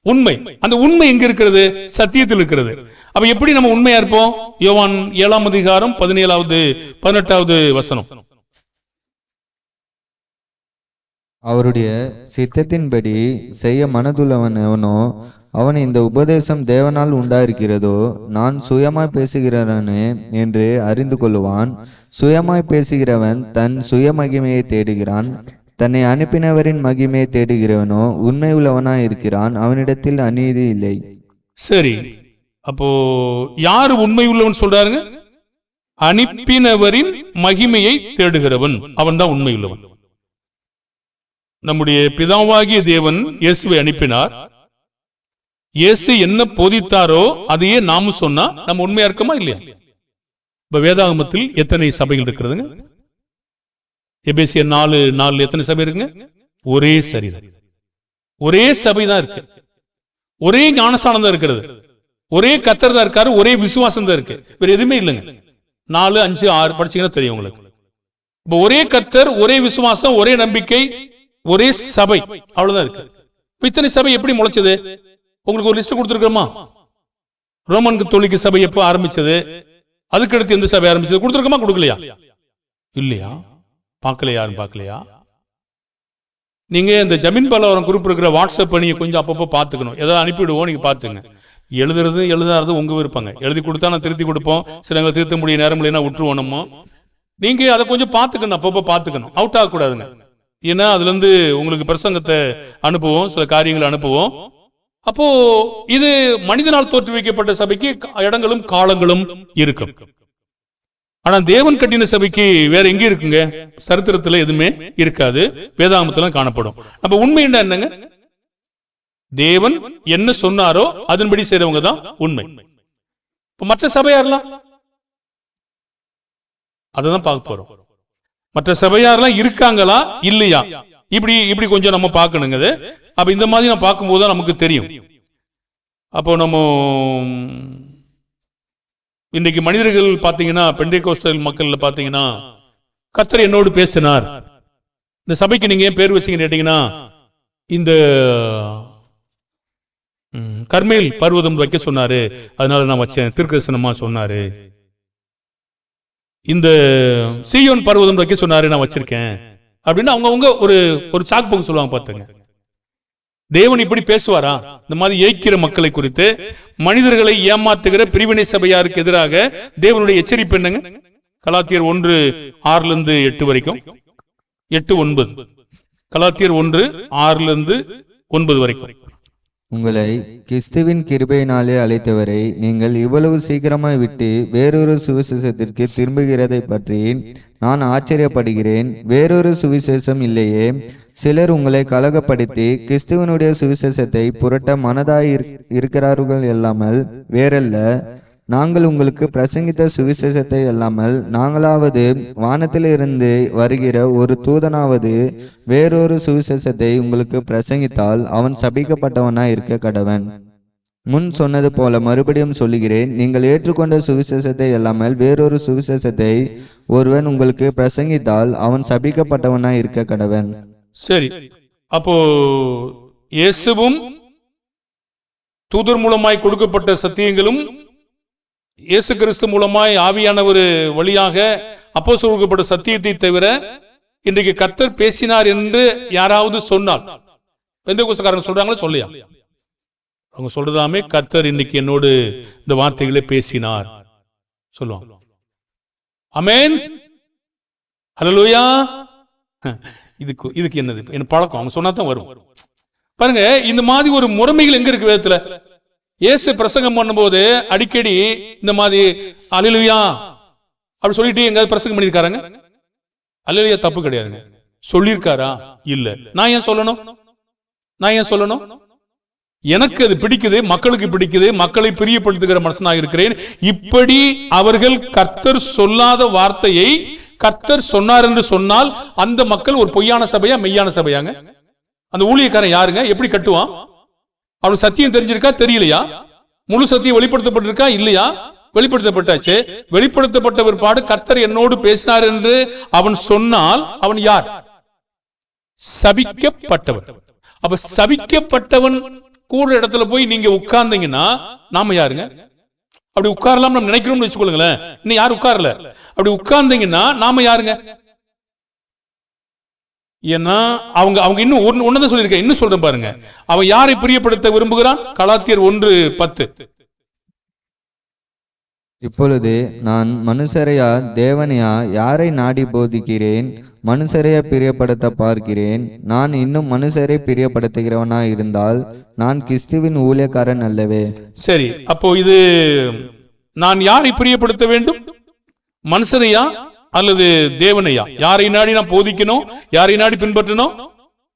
உண்மை? அந்த உண்மை எங்க இருக்கிறது? சத்தியத்தில் இருக்கிறது. அப்ப எப்படி நம்ம உண்மையா இருப்போம்? யோவான் 7ஆம் அதிகாரம் 17வது 18வது வசனம். அவருடைய சித்தத்தின்படி செய்ய மனதுள்ளவனோ அவன் இந்த உபதேசம் தேவனால் உண்டாயிருக்கிறதோ நான் சுயமாய் பேசுகிறவனே என்று அறிந்து கொள்ளுவான். சுயமாய் பேசுகிறவன் தன் சுய மகிமையை தேடுகிறான், தன்னை அனுப்பினவரின் மகிமையை தேடுகிறவனோ உண்மை உள்ளவனாய் இருக்கிறான், அவனிடத்தில் அநீதி இல்லை. சரி, அப்போ யாரு உண்மை உள்ளவன் சொல்றாருங்க? அனுப்பினவரின் மகிமையை தேடுகிறவன், அவன் தான் உண்மை உள்ளவன். நம்முடைய பிதாவாகிய தேவன் இயேசுவை அனுப்பினார். இயேசு என்ன போதித்தாரோ அதையே நாமும் சொன்னா நம்ம உண்மையா இருக்கமா இல்லையா? இப்ப வேதாகமத்தில் எத்தனை சபைகள் இருக்கிறதுங்க? எபேசியர் 4:4 எத்தனை சபை இருக்குங்க? ஒரே சரீரம், ஒரே சபை தான் இருக்கு, ஒரே ஞானஸ்தானம் தான் இருக்கிறது, ஒரே கர்த்தர் தான் இருக்காரு, ஒரே விசுவாசம் தான் இருக்கு, வேற எதுவுமே இல்லைங்க. 4, 5, 6 படிச்சீங்கன்னா தெரியும் உங்களுக்கு. இப்ப ஒரே கர்த்தர், ஒரே விசுவாசம், ஒரே நம்பிக்கை, ஒரே சபை, அவ்வளவுதான் இருக்கு. இத்தனை சபை எப்படி முளைச்சது? உங்களுக்கு ஒரு லிஸ்ட் கொடுத்துருக்கோமா? ரோமன் கத்தோலிக்க சபை எப்போ ஆரம்பிச்சது? அதுக்கடுத்து எந்த சபை ஆரம்பிச்சது? கொடுத்துருக்கோமா? கொடுக்கலையா? இல்லையா? பார்க்கலையா? யாரும் பார்க்கலையா? நீங்க இந்த ஜமீன் பலவரம் குரூப் இருக்கிற வாட்ஸ்அப் நீங்க கொஞ்சம் அப்பப்போ பார்த்துக்கணும். ஏதாவது அனுப்பிவிடுவோம், நீங்க பார்த்துங்க. எழுதாது உங்க விருப்பங்க. எழுதி கொடுத்தா நான் திருத்தி கொடுப்போம், சில திருத்த முடிய நேரம் இல்லைன்னா விட்டுருவோம். நம்ம நீங்க அதை கொஞ்சம் பார்த்துக்கணும், அப்பப்போ பார்த்துக்கணும், அவுட் ஆகக்கூடாதுங்க. ஏன்னா அதுல இருந்து உங்களுக்கு பிரசங்கத்தை அனுப்புவோம், சில காரியங்களை அனுப்புவோம். அப்போ இது மனிதனால் தோற்றுவிக்கப்பட்ட சபைக்கு இடங்களும் காலங்களும் இருக்கும். ஆனா தேவன் கட்டின சபைக்கு வேற எங்க இருக்குங்க? சரித்திரத்துல எதுவுமே இருக்காது, வேதாகமத்துல காணப்படும். அப்ப உண்மை என்னங்க? தேவன் என்ன சொன்னாரோ அதன்படி செய்றவங்க தான் உண்மை. இப்ப மற்ற சபையாரெல்லாம் அதான் பார்க்க போறோம். மற்ற சபையாரெல்லாம் இருக்காங்களா இல்லையா, இப்படி கொஞ்சம் நம்ம பார்க்கணுங்க. அப்ப இந்த மாதிரி நம்ம பார்க்கும்போது தான் நமக்கு தெரியும். அப்போ நம்ம இன்னைக்கு மனிதர்கள் பார்த்தீங்கன்னா, பெண்டேகோஸ்தல் மக்கள்ல பார்த்தீங்கன்னா, கர்த்தர் என்னோடு பேசினார். இந்த சபைக்கு நீங்க ஏன் பேர் வச்சீங்கன்னு கேட்டீங்கன்னா, இந்த கர்மேல் பர்வதம் வைக்க சொன்னாரு, அதனால நான் வச்சேன். தீர்க்கதரிசனமா சொன்னாரு. இந்த சீயோன் பர்வதம் வைக்க சொன்னாரு, நான் வச்சிருக்கேன் அப்படின்னு அவங்கவுங்க ஒரு சாக்கு போக்கு சொல்லுவாங்க. பார்த்துங்க, தேவன் இப்படி பேசுவாரா? இந்த மாதிரி ஏய்க்கிற மக்களை குறித்து, மனிதர்களை ஏமாற்றுகிற பிரிவினை சபையாருக்கு எதிராக தேவனுடைய எச்சரிப்பு என்னங்க? கலாத்தியர் 1:6-8 வரைக்கும், 8-9. கலாத்தியர் 1:6-9 வரைக்கும். உங்களை கிறிஸ்துவின் கிருபையினாலே அழைத்தவரை நீங்கள் இவ்வளவு சீக்கிரமாய் விட்டு வேறொரு சுவிசேஷத்திற்கு திரும்புகிறதை பற்றி நான் ஆச்சரியப்படுகிறேன். வேறொரு சுவிசேஷம் இல்லையே. சிலர் உங்களை கலகப்படுத்தி கிறிஸ்துவனுடைய சுவிசேஷத்தை புரட்ட மனதாய் இருக்கிறார்கள் அல்லாமல் வேறல்ல. நாங்கள் உங்களுக்கு பிரசங்கித்த சுவிசேஷத்தை அல்லாமல் நாங்களாவது வானத்திலிருந்து வருகிற ஒரு தூதனாவது வேறொரு சுவிசேஷத்தை உங்களுக்கு பிரசங்கித்தால் அவன் சபிக்கப்பட்டவனாய் இருக்க கடவன். முன் சொன்னது போல மறுபடியும் சொல்லுகிறேன், நீங்கள் ஏற்றுக்கொண்ட சுவிசேஷத்தை அல்லாமல் வேறொரு சுவிசேஷத்தை ஒருவன் உங்களுக்கு பிரசங்கித்தால் அவன் சபிக்கப்பட்டவனாய் இருக்க கடவன். சரி, அப்போ இயேசுவும் தூதர் மூலமாய் கொடுக்கப்பட்ட சத்தியங்களும் இயேசு கிறிஸ்து மூலமாய் ஆவியானவர் வழியாக அப்போஸ்தலருக்கு கொடுக்கப்பட்ட சத்தியத்தை தவிர இன்றைக்கு கர்த்தர் பேசினார் என்று யாராவது சொன்னால், பெந்தேகோஸ்தேக்காரங்க சொல்றாங்களா சொல்லையா? அவங்க சொல்றதாமே, கர்த்தர் இன்னைக்கு என்னோடு இந்த வார்த்தைகளை பேசினார் சொல்லுவாங்க. ஆமென், ஹல்லேலூயா. இதுக்கு என்னது என்ன பழக்கம்? அவங்க சொன்னா தான் வரும். பாருங்க, இந்த மாதிரி ஒரு முறைமைகள் எங்க இருக்கு வேதத்துல? இயேசு பிரசங்கம் பண்ணும்போது அடிக்கடி இந்த மாதிரி அல்லேலூயா அப்படி சொல்லிட்டு எங்க பிரசங்கம் பண்ணிருக்காருங்க? அல்லேலூயா தப்பு கிடையாதுங்க. சொல்லியிருக்காரா? இல்ல. நான் ஏன் சொல்லணும்? எனக்கு அது பிடிக்குது, மக்களுக்கு பிடிக்குது, மக்களை பிரியப்படுத்துகிற மனுஷனாக இருக்கிறேன். இப்படி அவர்கள் கர்த்தர் சொல்லாத வார்த்தையை கர்த்தர் சொன்னார் என்று சொன்னால் அந்த மக்கள் ஒரு பொய்யான சபையா மெய்யான சபையாங்க? அந்த ஊழியக்காரன் யாருங்க? எப்படி கட்டுவான்? அவனுக்கு சத்தியம் தெரிஞ்சிருக்கா தெரியலையா? முழு சத்தியம் வெளிப்படுத்தப்பட்டிருக்கா இல்லையா? வெளிப்படுத்தப்பட்டாச்சு. வெளிப்படுத்தப்பட்ட பிற்பாடு கர்த்தர் என்னோடு பேசினார் என்று அவன் சொன்னால் அவன் யார்? சபிக்கப்பட்டவன். அப்ப சபிக்கப்பட்டவன் கூட இடத்துல போய் நீங்க உட்கார்ந்தீங்கன்னா நாம யாருங்க? அப்படி உட்காரலாம் நம்ம நினைக்கிறோம்னு வச்சுக்கொள்ளுங்களேன். இன்னும் யாரும் உட்காரல. அப்படி உட்கார்ந்தீங்கன்னா நாம யாருங்க? ஏன்னா அவங்க இன்னும் ஒன்னதான் சொல்லியிருக்க. இன்னும் சொல்றேன் பாருங்க, அவன் யாரை பிரியப்படுத்த விரும்புகிறான்? கலாத்தியர் 1:10. இப்பொழுது நான் மனுஷரையா தேவனையா யாரை நாடி போதிக்கிறேன்? மனுஷரையா பிரியப்படுத்த பார்க்கிறேன். நான் இன்னும் மனுஷரை பிரியப்படுத்துகிறவனா இருந்தால் நான் கிறிஸ்துவின் ஊழியக்காரன் அல்லவே. சரி, அப்போ இது நான் யாரை பிரியப்படுத்த வேண்டும்? மனுஷரையா அல்லது தேவனையா? யாரை நாடி நான் போதிக்கணும்? யாரை நாடி பின்பற்றணும்?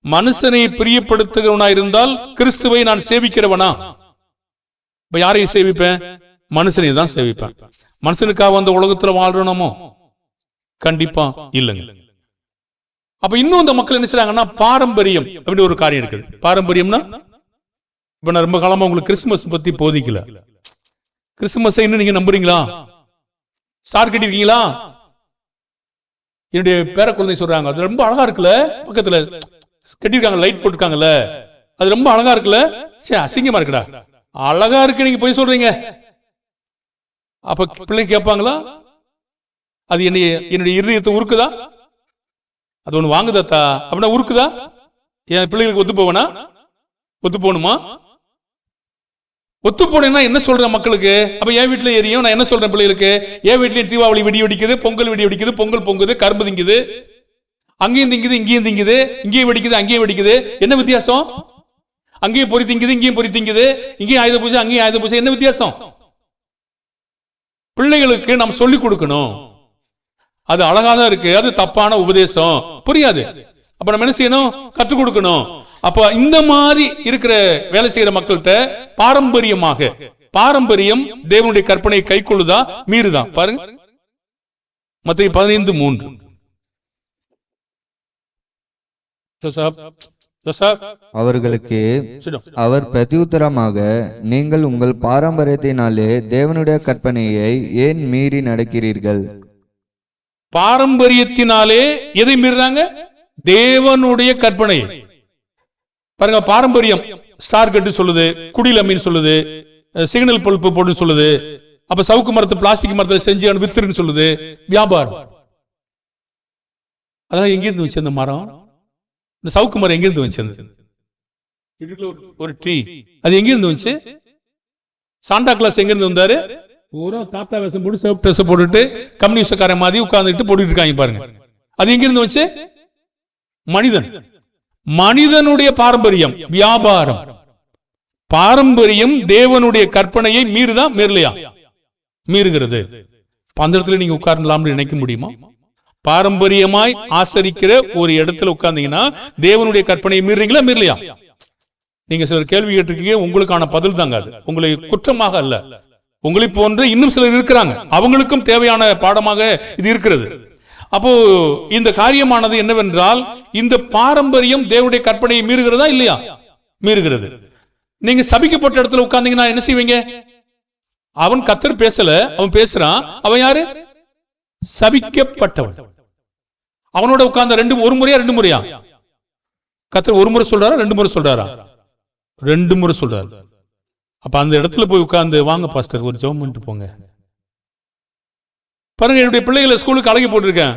மனுஷனை பிரியப்படுத்துகிறவனா இருந்தால் கிறிஸ்துவை நான் சேவிக்கிறவனா? இப்ப யாரை சேவிப்பேன்? மனுஷனை தான் சேவிப்பேன். மனுஷனுக்காக வந்த உலகத்துல வாழ்றோமோ? கண்டிப்பா இல்லைங்க. அப்ப இன்னும் இந்த மக்கள் என்ன செய்றாங்கன்னா, பாரம்பரியம் அப்படி ஒரு காரியம் இருக்குது. பாரம்பரியம்னா, இப்ப நான் ரொம்ப காலமா உங்களுக்கு கிறிஸ்துமஸ் பத்தி போதிக்கல. கிறிஸ்துமஸ் இன்னும் நீங்க நம்புறீங்களா? ஸ்டார் கட்டிருக்கீங்களா? என்னுடைய பேர குழந்தை சொல்றாங்க, அது ரொம்ப அழகா இருக்குல்ல, பக்கத்துல கட்டிருக்காங்க, லைட் போட்டிருக்காங்கல்ல, அது ரொம்ப அழகா இருக்குல்ல. சரி, அசிங்கமா இருக்குடா. அழகா இருக்கு, நீங்க போய் சொல்றீங்க. அப்ப பிள்ளைங்க கேட்பாங்களா? அது என்னுடைய இருதயத்தை உருக்குதா? அது ஒண்ணு வாங்குதாத்தா அப்படின்னா உருக்குதா? என் பிள்ளைகளுக்கு ஒத்து போவனா? ஒத்து போகணுமா? ஒத்து போனேன்னா என்ன சொல்றேன் மக்களுக்கு? அப்ப என் வீட்டுல எரியும், நான் என்ன சொல்றேன் பிள்ளைகளுக்கு? என் வீட்லயும் தீபாவளி வெடி வெடிக்குது, பொங்கல் வெடி வெடிக்குது, பொங்கல் பொங்குது, கரும்பு திங்குது, அங்கேயும் திங்குது, இங்கேயும் திங்குது, இங்கேயும் வெடிக்குது, அங்கேயும் வெடிக்குது. என்ன வித்தியாசம்? அங்கேயும் பொறி திங்குது, இங்கேயும் பொறி திங்குது, இங்கேயும் ஆயுத பூஜை, அங்கேயும் ஆயுத பூஜை. என்ன வித்தியாசம்? பிள்ளைகளுக்கு நாம் சொல்லிக் கொடுக்கணும். அது அழகாதான் இருக்கு, அது தப்பான உபதேசம், புரியாது. அப்ப நம்ம என்ன செய்யணும்? கற்றுக் கொடுக்கணும். அப்ப இந்த மாதிரி இருக்கிற வேலை செய்யற மக்கள்கிட்ட பாரம்பரியம் தேவனுடைய கற்பனை கை கொள்ளுதா மீறுதான்? பாருங்க, மத்தேயு 15:3. அவர்களுக்கு அவர் பிரதியுத்தரமாக, நீங்கள் உங்கள் பாரம்பரியத்தினாலே தேவனுடைய கற்பனையை ஏன் மீறி நடக்கிறீர்கள்? பாரம்பரியத்தினாலே எதை மீறாங்க? தேவனுடைய கற்பனை. பாருங்க, பாரம்பரியம் ஸ்டார் கட்டு சொல்லுது, குடில் அமீன் சொல்லுது, சிக்னல் பல்பு போட்டு சொல்லுது, அப்ப சவுக்கு மரத்தை பிளாஸ்டிக் மரத்தை செஞ்சு வித்துருன்னு சொல்லுது, வியாபாரம். அதெல்லாம் எங்கிருந்து வச்சு அந்த மரம்? இந்த சவுக்கு மரம் எங்கிருந்து வச்சு? ஒரு ட்ரீ, அது எங்கிருந்து வந்துச்சு? சாண்டா கிளாஸ் எங்கிருந்து வந்தாரு? பூரா தாத்தா வேஷம் போட்டு சேஃப் ட்ரெஸ் போட்டுட்டு கம்யூனிஸ்டக்கார மாதிரி உட்கார்ந்துட்டு போட்டுட்டு இருக்காங்க பாருங்க. அது எங்கிருந்து வந்துச்சு? மனிதனுடைய பாரம்பரியம், வியாபாரம். பாரம்பரியம் தேவனுடைய கற்பனையை மீறுதா மீறலையா? மீறுகிறது. அந்த இடத்துல நீங்க உட்கார்ந்தலாம்னு நினைக்க முடியுமா? பாரம்பரியமாய் ஆசரிக்கிற ஒரு இடத்துல உட்கார்ந்தீங்கன்னா தேவனுடைய கற்பனையை மீறீங்களா மீறலையா? நீங்க சிலர் கேள்வி கேட்டிருக்கீங்க, உங்களுக்கான பதில் தாங்க அது. உங்களை குற்றமாக அல்ல, உங்களை போன்ற இன்னும் சிலர் இருக்கிறாங்க, அவங்களுக்கும் தேவையான பாடமாக இது இருக்கிறது. அப்போ இந்த காரியமானது என்னவென்றால், இந்த பாரம்பரியம் தேவனுடைய கற்பனையை மீறுகிறதா இல்லையா? மீறுகிறது. நீங்க சபிக்கப்பட்ட இடத்துல உட்கார்ந்தீங்கன்னா என்ன செய்வீங்க? அவன் கர்த்தர் பேசல, அவன் பேசுறான். அவன் யாரு? சபிக்கப்பட்டவன். அவனோட உட்கார்ந்த ஒரு முறையா 2 முறையா? கர்த்தர் ஒரு முறை சொல்றாரா 2 முறை சொல்றாரா? 2 முறை சொல்றாரு. அப்ப அந்த இடத்துல போய் உட்கார்ந்து, வாங்க பாஸ்டர் ஒரு ஜெபம் பண்ணிட்டு போங்க. பாருங்க, என்னுடைய பிள்ளைகளை ஸ்கூலுக்கு அழகி போட்டிருக்கேன்.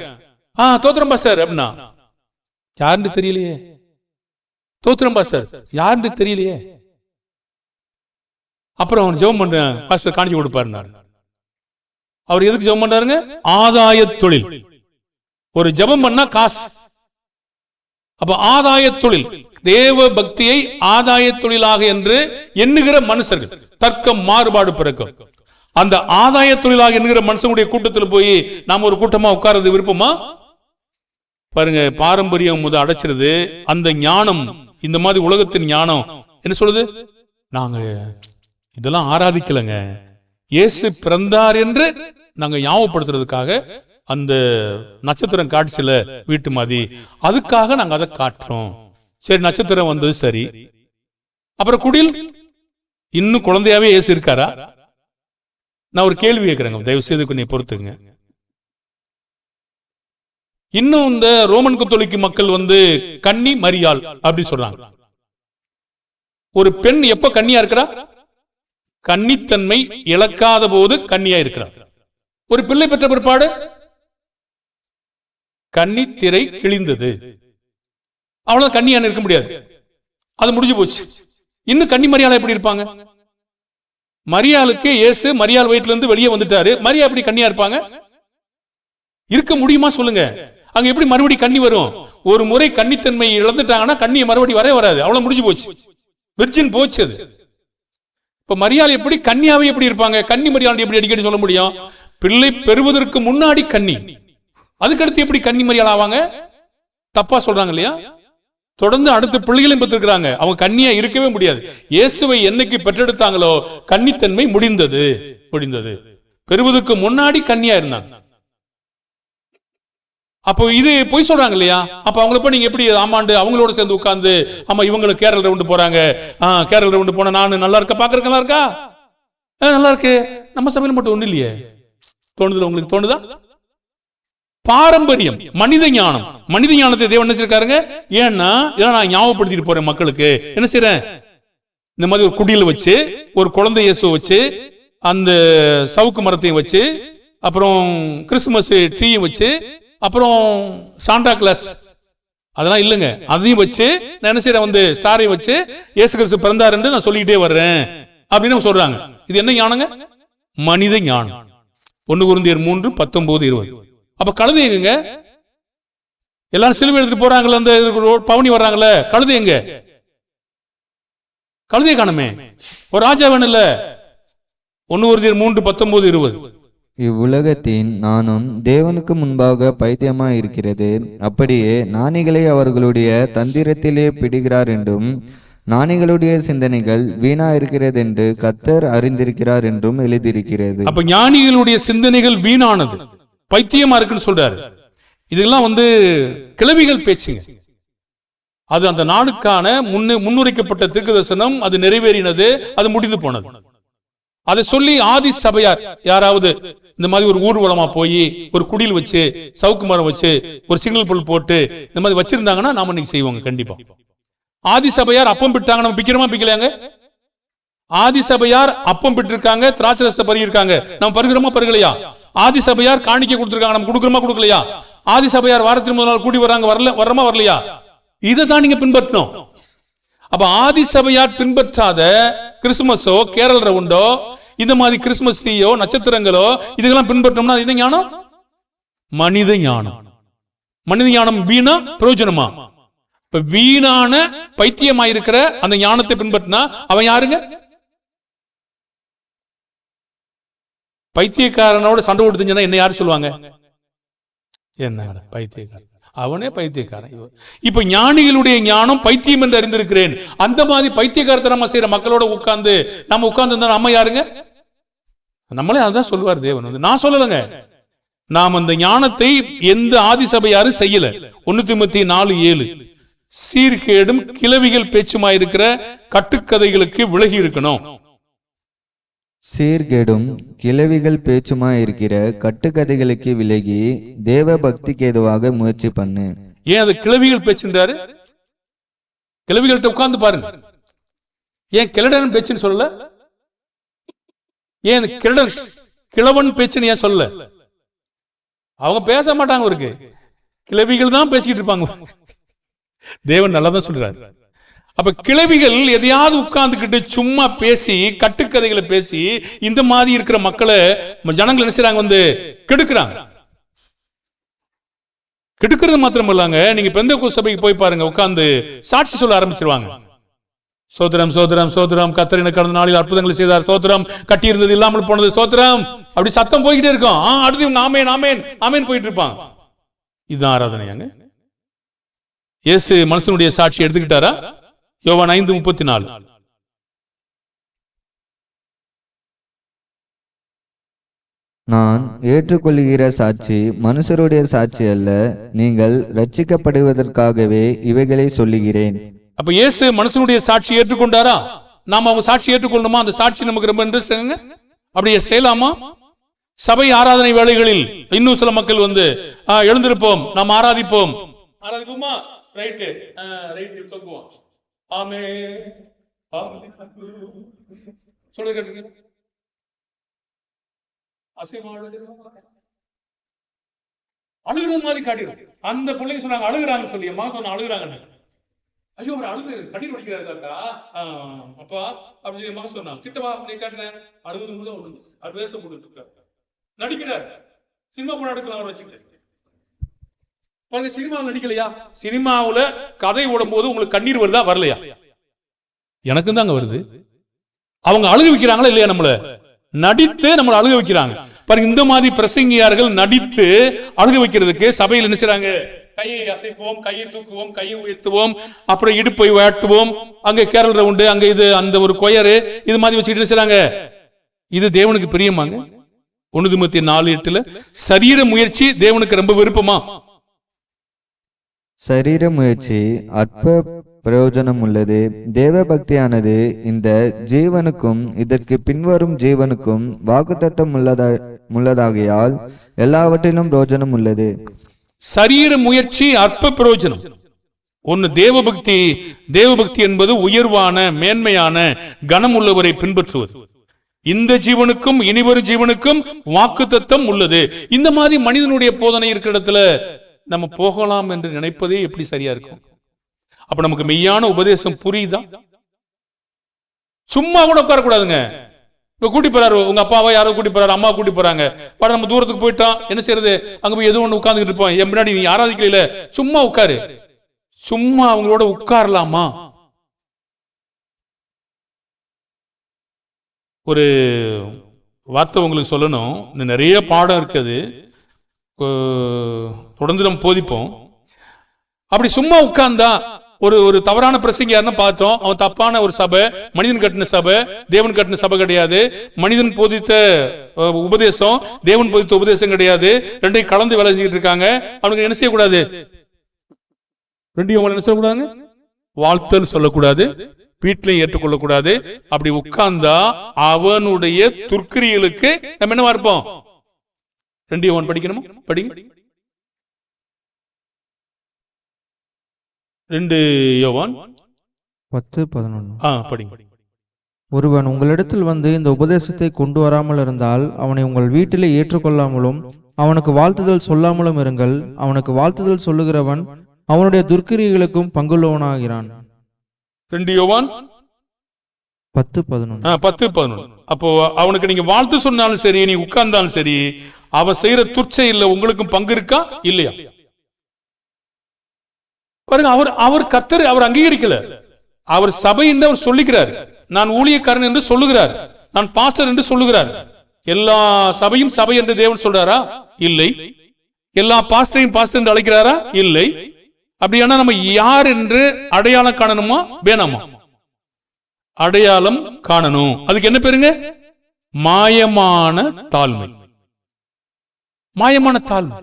தோத்திரம் பாஸ்டர் அப்படின்னா யாருன்னு தெரியலையே. தோத்திரம் பாஸ்டர் யாருன்னு தெரியலையே. அப்புறம் அவன் ஜெபம் பண்றேன் பாஸ்டர் காணிச்சு கொடுப்பாருனாரு. அவர் எதுக்கு ஜெபம் பண்றாருங்க? ஆதாய தொழில். ஒரு ஜெபம் பண்ணா காசு. அப்ப ஆதாய தொழில், தேவ பக்தியை ஆதாய தொழிலாக என்று எண்ணுகிற மனுஷர்கள் தர்க்கம் மாறுபாடு பிறக்கும். அந்த ஆதாய தொழிலாக என்கிற மனுஷனுடைய கூட்டத்தில் போய் நாம் ஒரு கூட்டமா உட்கார்றது விருப்பமா? பாருங்க, பாரம்பரியம் முத அடைச்சிருது. அந்த ஞானம், இந்த மாதிரி உலகத்தின் ஞானம் என்ன சொல்லுது? நாங்க இதெல்லாம் ஆராதிக்கலங்க, இயேசு பிறந்தார் என்று நாங்க ஞாபகப்படுத்துறதுக்காக அந்த நட்சத்திரம் காட்சியில வீட்டு மாதிரி, அதுக்காக நாங்க அதை காட்டுறோம். சரி, நட்சத்திரம் வந்தது சரி. அப்புறம் குடில், இன்னும் குழந்தையாவே இயேசு இருக்காரா? நான் ஒரு கேள்வி கேட்கிறேங்க, தயவு செய்து கொஞ்சம் பொறுத்துங்க. இன்னும் இந்த ரோமன் கத்தோலிக்க மக்கள் கன்னி மரியாள் அப்படி சொல்றாங்க. ஒரு பெண் எப்ப கன்னியா இருக்கிறா? கன்னித்தன்மை இழக்காத போது கன்னியா இருக்கிறார். ஒரு பிள்ளை பெற்ற பிற்பாடு கன்னித்திரை கிழிந்தது, அவ்வளவு கன்னியான இருக்க முடியாது, அது முடிஞ்சு போச்சு. இன்னும் கன்னி மரியாதை எப்படி இருப்பாங்க? மரியாளுக்கு இயேசு மரியாள் வயிற்றுல இருந்து வெளியே வந்துட்டாரு, மரியா எப்படி கன்னியா இருப்பாங்க? இருக்க முடியுமா சொல்லுங்க? அங்க எப்படி மறுபடி கன்னி வரும்? ஒரு முறை கன்னித்தன்மை இழந்துட்டாங்கன்னா கன்னியை மறுபடி வரவே வராது, அவ்வளவு முடிஞ்சு போச்சு, விர்ஜின் போச்சு அது. இப்ப மரியாள் எப்படி கன்னியாவே எப்படி இருப்பாங்க? கன்னி மரியாள் எப்படி அடிக்கடி சொல்ல முடியும்? பிள்ளை பெறுவதற்கு முன்னாடி கன்னி, அதுக்கடுத்து எப்படி கன்னி மரியாள் ஆவாங்க? தப்பா சொல்றாங்க இல்லையா? தொடர்ந்து அடுத்த பிள்ளைகளையும் பெற்றிருக்கிறாங்க, அவங்க கன்னியா இருக்கவே முடியாது. இயேசுவை என்னைக்கு பெற்றெடுத்தாங்களோ கன்னித்தன்மை முடிந்தது. பெறுவதற்கு முன்னாடி கன்னியா இருந்தாங்க. அப்போ இது பொய் சொல்றாங்க இல்லையா? அப்ப அவங்கள போய் நீங்க எப்படி ஆமாண்டு அவங்களோட சேர்ந்து உட்கார்ந்து, ஆமா இவங்க கேரள ரவுண்டு போறாங்க, கேரள ரவுண்டு போனா நானு நல்லா இருக்க, பாக்குறதுக்கு நல்லா இருக்கா? நல்லா இருக்கு, நம்ம சபையில மட்டும் ஒண்ணு இல்லையே. தோணுதுல உங்களுக்கு? தோணுதா? பாரம்பரியம், மனித ஞானம். மனித ஞானத்தை தேவன் என்ன செய்யறாருங்க? ஏன்னா இதெல்லாம் நான் ஞாபகப்படுத்திட்டு போறேன் மக்களுக்கு. என்ன செய்யறேன்? இந்த மாதிரி ஒரு குடியில வச்சு, ஒரு குழந்தை இயேசுவை வச்சு, அந்த சவுக்கு மரத்தையும் வச்சு, அப்புறம் கிறிஸ்துமஸ் ட்ரீயும் வச்சு, அப்புறம் சாண்டா கிளாஸ் அதெல்லாம் இல்லைங்க, அதையும் வச்சு நான் என்ன செய்யறேன்? ஸ்டாரையும் வச்சு இயேசு கிறிஸ்து பிறந்தார் என்று நான் சொல்லிக்கிட்டே வர்றேன் அப்படின்னு சொல்றாங்க. இது என்ன ஞானங்க? மனித ஞானம். 1 கொரிந்தியர் 3:19-20. அப்ப கழுதை எங்க? எல்லாரும் சிலுவை எடுத்துட்டு போறாங்கல்ல, அந்த பவனி வர்றாங்கல்ல, கழுதை எங்க? கழுதையை காணுமே. ஒரு ராஜா வேணும் இல்ல? 1 கொரிந்தியர் 3:19-20. இவ்வுலகத்தின் நானும் தேவனுக்கு முன்பாக பைத்தியமாய் இருக்கிறது. அப்படியே ஞானிகளை அவர்களுடைய தந்திரத்திலே பிடிக்கிறார் என்றும், ஞானிகளுடைய சிந்தனைகள் வீணா இருக்கிறது என்று கர்த்தர் அறிந்திருக்கிறார் என்றும் எழுதியிருக்கிறது. அப்ப ஞானிகளுடைய சிந்தனைகள் வீணானது. பைத்தியமா இருக்குன்னு சொல்றாரு. இதெல்லாம் கிழவிகள் பேச்சுங்க. அது அந்த நாடுக்கான முன்னுரைக்கப்பட்ட தீர்க்கதரிசனம், அது நிறைவேறினது, அது முடிந்து போனது. அதை சொல்லி ஆதி சபையார் யாராவது இந்த மாதிரி ஒரு ஊர்வலமா போய் ஒரு குடில் வச்சு சவுக்கு மரம் வச்சு ஒரு சிக்னல் பொருள் போட்டு இந்த மாதிரி வச்சிருந்தாங்கன்னா நாம இன்னைக்கு செய்வோங்க கண்டிப்பா. ஆதி சபையார் அப்பம் பிட்டாங்க, நம்ம பிக்கிறோமா பிக்கலையாங்க? ஆதி சபையார் அப்பம் பிட்டிருக்காங்க, திராட்சை ரசத்தை பருகிருக்காங்க, நம்ம பருகிறோமா பருகலையா? ஆதி சபையார் காணிக்கை கொடுத்திருக்காங்க, நம்ம கொடுக்குறோமா கொடுக்கலையா? ஆதி சபையார் வாரத்திற்கு முதல் நாள் கூடி வராங்க, வர்றமா வரலையா? இதை தான் நீங்க பின்பற்றணும். அப்ப ஆதி சபையார் பின்பற்றாத கிறிஸ்துமஸோ கேரள ரவுண்டோ இந்த மாதிரி கிறிஸ்துமஸ் ட்ரீயோ நட்சத்திரங்களோ இதெல்லாம் பின்பற்றோம்னா இது ஞானம்? மனித ஞானம். மனித ஞானம் வீணா பிரயோஜனமா? இப்ப வீணான பைத்தியமாயிருக்கிற அந்த ஞானத்தை பின்பற்றினா அவன் யாருங்க? பைத்தியக்காரனோட சண்டை கொடுத்துச்சுன்னா என்ன யாரு சொல்லுவாங்க? என்ன பைத்தியக்காரன், அவனே பைத்தியக்காரன். இப்ப ஞானிகளுடைய ஞானம் பைத்தியம் என்று அறிந்திருக்கிறேன். அந்த மாதிரி பைத்தியக்காரத்தனமா செய்யற மக்களோட உட்கார்ந்து நம்ம உட்கார்ந்து இருந்தா நம்ம யாருங்க? நம்மளே அதான் சொல்லுவார் தேவன். நான் சொல்லலங்க, நாம் அந்த ஞானத்தை எந்த ஆதி சபையாரும் செய்யல. 1 தீமோத்தேயு 4:7 சீர்கேடும் கிளவிகள் பேச்சுமாயிருக்கிற கட்டுக்கதைகளுக்கு விலகி இருக்கணும். சீர்கேடும் கிளவிகள் பேச்சுமாயிருக்கிற கட்டுக்கதைகளுக்கு விலகி தேவ பக்திக்கு ஏதுவாக முயற்சி பண்ணு. ஏன் அது கிளவிகள் பேச்சுன்றாரு? கிளவிகள்கிட்ட உட்கார்ந்து பாருங்க. ஏன் கிழடன் பேச்சுன்னு சொல்லல? ஏன் கிழவன் பேச்சுன்னு ஏன் சொல்லல? அவங்க பேச மாட்டாங்க, இருக்கு கிளவிகள் தான் பேசிக்கிட்டு இருப்பாங்க. தேவன் நல்லதான் சொல்றாரு. அப்ப கிளவிகள் எதையாவது உட்கார்ந்துக்கிட்டு சும்மா பேசி கட்டுக்கதைகளை பேசி இந்த மாதிரி இருக்கிற மக்களை ஜனங்கள் என்ன செய்றாங்க? கெடுக்கிறாங்க. கெடுக்கிறது மாத்திரம் இல்லாங்க, நீங்க பெந்தேகோஸ்து சபைக்கு போய் பாருங்க, உட்கார்ந்து சாட்சி சொல்ல ஆரம்பிச்சிருவாங்க. சோத்திரம் சோத்திரம் சோத்திரம், கர்த்தர் எனக்கு கடந்த நாளில் அற்புதங்களை செய்தார், சோத்திரம், கட்டி இருந்தது இல்லாமல் போனது, சோத்திரம், அப்படி சத்தம் போய்கிட்டே இருக்கும். அடுத்து ஆமேன் ஆமேன் ஆமேன் போயிட்டு இருப்பாங்க. இதுதான் ஆராதனையாங்க? இயேசு மனுஷனுடைய சாட்சி எடுத்துக்கிட்டாரா? யோவான் 5:34. நான் ஏற்றுக்கொள்கிற சாட்சி மனுஷருடைய சாட்சி அல்ல, நீங்கள் ரட்சிக்கப்படுவதற்காகவே இவைகளை சொல்லுகிறேன். அப்ப இயேசு மனுஷனுடைய சாட்சி ஏற்றுக்கொண்டாரா? நாம அவங்க சாட்சி ஏற்றுக்கொள்ளணுமா? அந்த சாட்சி நமக்கு ரொம்ப இன்ட்ரெஸ்ட். அப்படியே செய்யலாமா? சபை ஆராதனை வேளைகளில் இன்னும் சில மக்கள் எழுந்திருப்போம், நாம் ஆராதிப்போம். ஆராதிப்போமா? ரைட் ரைட் சொல்லுவோம். ஆமென் சொல்லுங்க. கேட்டுங்க. அழுகிற மாதிரி காட்டிடும். அந்த பிள்ளைங்க சொன்னாங்க அழுகுறாங்க சொல்லி, அம்மா சொன்ன அழுகுறாங்க. ஐயோ அவர் அழுது கண்ணீர் வடிக்கிறாரு தாத்தா, அப்பா அப்படின்னு மகன் சொன்னான். கிட்டவா அப்படி காட்டுறேன், அழுகுறது கூட அவர் பேச போட்டுட்டு இருக்காரு, நடிக்கிறார். சினிமா படம் எடுக்கலாம் அவர் வச்சுக்கிட்டு பாருங்க. சினிமாவில் நடிக்கலையா? சினிமாவுல கதை ஓடும் போது உங்களுக்கு கண்ணீர் வருதா வரலையா? எனக்கு தாங்க வருது. அவங்க அழுக வைக்கிறாங்களா இல்லையா? நம்மள நடித்து நம்மளை அழுக வைக்கிறாங்க பாருங்க. இந்த மாதிரி பிரசங்கியார்கள் நடித்து அழுக வைக்கிறதுக்கு சபையில் என்ன செய்றாங்க? கையை அசைப்போம், கையை தூக்குவோம், கையை உயர்த்துவோம், அப்புறம் இடுப்பை வாட்டுவோம், அங்க கேரள ரவுண்டு, அங்க இது அந்த ஒரு கொயரு, இது மாதிரி வச்சுக்கிட்டு என்ன செய்றாங்க? இது தேவனுக்கு பிரியமாங்க? 1 தீமோத்தேயு 4:8 சரீர முயற்சி தேவனுக்கு ரொம்ப விருப்பமா? சரீர முயற்சி அற்ப பிரயோஜனம் உள்ளது. தேவ பக்தியானது இந்த ஜீவனுக்கும் இதற்கு பின்வரும் ஜீவனுக்கும் வாக்குத்தத்தம் உள்ளதாகையால் எல்லாவற்றிலும் பிரயோஜனம் உள்ளது. சரீர முயற்சி அற்ப பிரயோஜனம். ஒன்னு தேவபக்தி. தேவபக்தி என்பது உயர்வான மேன்மையான கனம் உள்ளவரை பின்பற்றுவது. இந்த ஜீவனுக்கும் இனிவரும் ஜீவனுக்கும் வாக்குத்தத்தம் உள்ளது. இந்த மாதிரி மனிதனுடைய போதனை இருக்கிற இடத்துல நம்ம போகலாம் என்று நினைப்பதே எப்படி சரியா இருக்கும்? அப்ப நமக்கு மெய்யான உபதேசம் புரியுதா? சும்மா கூட உட்கார கூடாதுங்க. இப்ப கூட்டி போறாரு, உங்க அப்பாவை யாரோ கூட்டி போறாரு, அம்மா கூட்டி போறாங்க, படம் நம்ம தூரத்துக்கு போயிட்டோம், என்ன செய்யறது? அங்க போய் எதுவும் ஒண்ணு உட்கார்ந்துட்டு இருப்போம். என் முன்னாடி நீ ஆராதிக்கல, சும்மா உட்காரு. சும்மா அவங்களோட உட்காரலாமா? ஒரு வார்த்தை உங்களுக்கு சொல்லணும். நிறைய பாடம் இருக்குது, தொடர்ந்து நம்ம போதிப்போம். அப்படி சும்மா உட்கார்ந்தா ஒரு தவறான பிரசங்க யாருன்னு பார்த்தோம். அவன் தப்பான ஒரு சபை, மனிதன் கட்டின சபை, தேவன் கட்டின சபை கிடையாது. மனிதன் போதித்த உபதேசம், தேவன் போதித்த உபதேசம் கிடையாது. ரெண்டையும் கலந்து வேலை செஞ்சுட்டு இருக்காங்க. அவனுக்கு என்ன செய்யக்கூடாது? ரெண்டையும் என்ன சொல்லக்கூடாது? வாழ்த்தல் சொல்லக்கூடாது, வீட்டிலையும் ஏற்றுக்கொள்ளக்கூடாது. அப்படி உட்கார்ந்தா அவனுடைய துர்க்கிரியலுக்கு நம்ம என்னவா இருப்போம்? 2 யோவான் படிக்கணுமா? படிங்க. 2 யோவான் 10:11. படிங்க. ஒருவன் உங்களிடத்தில் வந்து இந்த உபதேசத்தை கொண்டு வராமல் இருந்தால் அவனை உங்கள் வீட்டிலே ஏற்றுக்கொள்ளாமலும் அவனுக்கு வாழ்த்துதல் சொல்லாமலும் இருங்கள். அவனுக்கு வாழ்த்துதல் சொல்லுகிறவன் அவனுடைய துர்க்கிரியைகளுக்கும் பங்குள்ளவனாகிறான். 2 யோவான் 10:11. அப்போ அவனுக்கு நீங்க வாழ்த்து சொன்னாலும் சரி, நீ உட்கார்ந்தாலும் சரி, அவன் செய்யற துர்ச்சையில உங்களுக்கும் பங்கு இருக்கா இல்லையா? பாருங்க, அவர் கர்த்தர் அவர் அங்கீகரிக்கல. அவர் சபை என்று அவர் சொல்லுகிறார். நான் ஊழியக்காரன் என்று சொல்லுகிறார். நான் பாஸ்டர் என்று சொல்லுகிறார். எல்லா சபையும் சபை என்று தேவன் சொல்றாரா? இல்லை. எல்லா பாஸ்டரையும் பாஸ்டர் என்று அழைக்கிறாரா? இல்லை. அப்படியானா நம்ம யார் என்று அடையாளம் காணணுமா வேணாமா? அடையாளம் காணணும். அதுக்கு என்ன பேருங்க? மாயமான தாழ்மை. மாயமான தாழ்மை.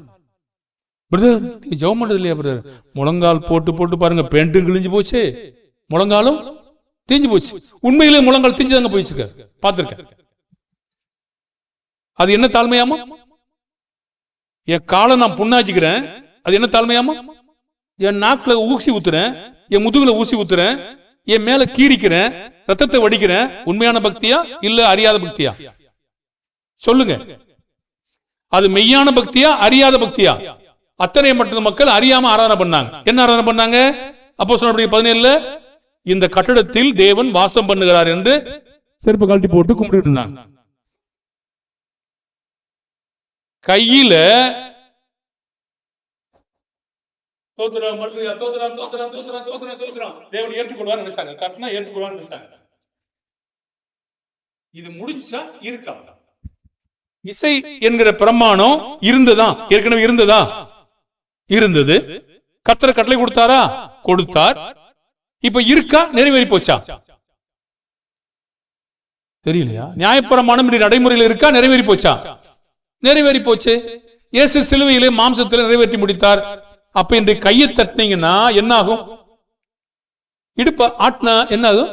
பிரதர், நீங்க ஜெபம் பண்றது இல்லையா பிரதர்? முழங்கால் போட்டு போட்டு பாருங்க, பேண்ட்டும் கிழிஞ்சு போச்சு, முழங்காலும் தீஞ்சு போச்சு. உண்மையிலே முழங்கால் தீஞ்சுதாங்க போயிச்சுக்க, பார்த்திருக்கேன். அது என்ன தாழ்மையாமா? என் காலை நான் புண்ணாச்சிக்கிறேன், அது என்ன தாழ்மையாமா? என் நாக்குல ஊசி ஊத்துறேன், என் முதுகுல ஊசி ஊத்துறேன், என் மேல கீரிக்கிறேன், ரத்தத்தை வடிக்கிறேன். உண்மையான பக்தியா இல்ல அறியாத பக்தியா? சொல்லுங்க. அது மெய்யான பக்தியா அறியாத பக்தியா? அத்தனை மற்ற மக்கள் அறியாம ஆராதனை பண்ணாங்க. என்ன ஆராதனை பண்ணாங்க? அப்போஸ்தலர் 17 இந்த கட்டடத்தில் தேவன் வாசம் பண்ணுகிறார் என்று செருப்பு கழட்டி போட்டு கும்பிட்டு இருந்தாங்க. கையில தேவன் ஏற்றுக்கொள்வார் நினைச்சாங்க. கட்டினா ஏற்றுக்கொள்வார் நினைச்சாங்க. இது முடிஞ்சா இருக்கா? இசை என்கிற பிரமாணம் இருந்ததா? ஏற்கனவே இருந்ததா? இருந்தது. கர்த்தர் கட்டளை கொடுத்தாரா? கொடுத்தார். இப்ப இருக்கா? நிறைவேறி போச்சா? தெரியலையா? நியாயப்பிரமாணம் நடைமுறையில் இருக்கா? நிறைவேறி போச்சா? நிறைவேறி போச்சு. இயேசு சிலுவையிலே மாம்சத்தில் நிறைவேற்றி முடித்தார். அப்ப இன்றைக்கு கையை தட்டினீங்கன்னா என்ன ஆகும்? இடுப்ப ஆட்டினா என்ன ஆகும்?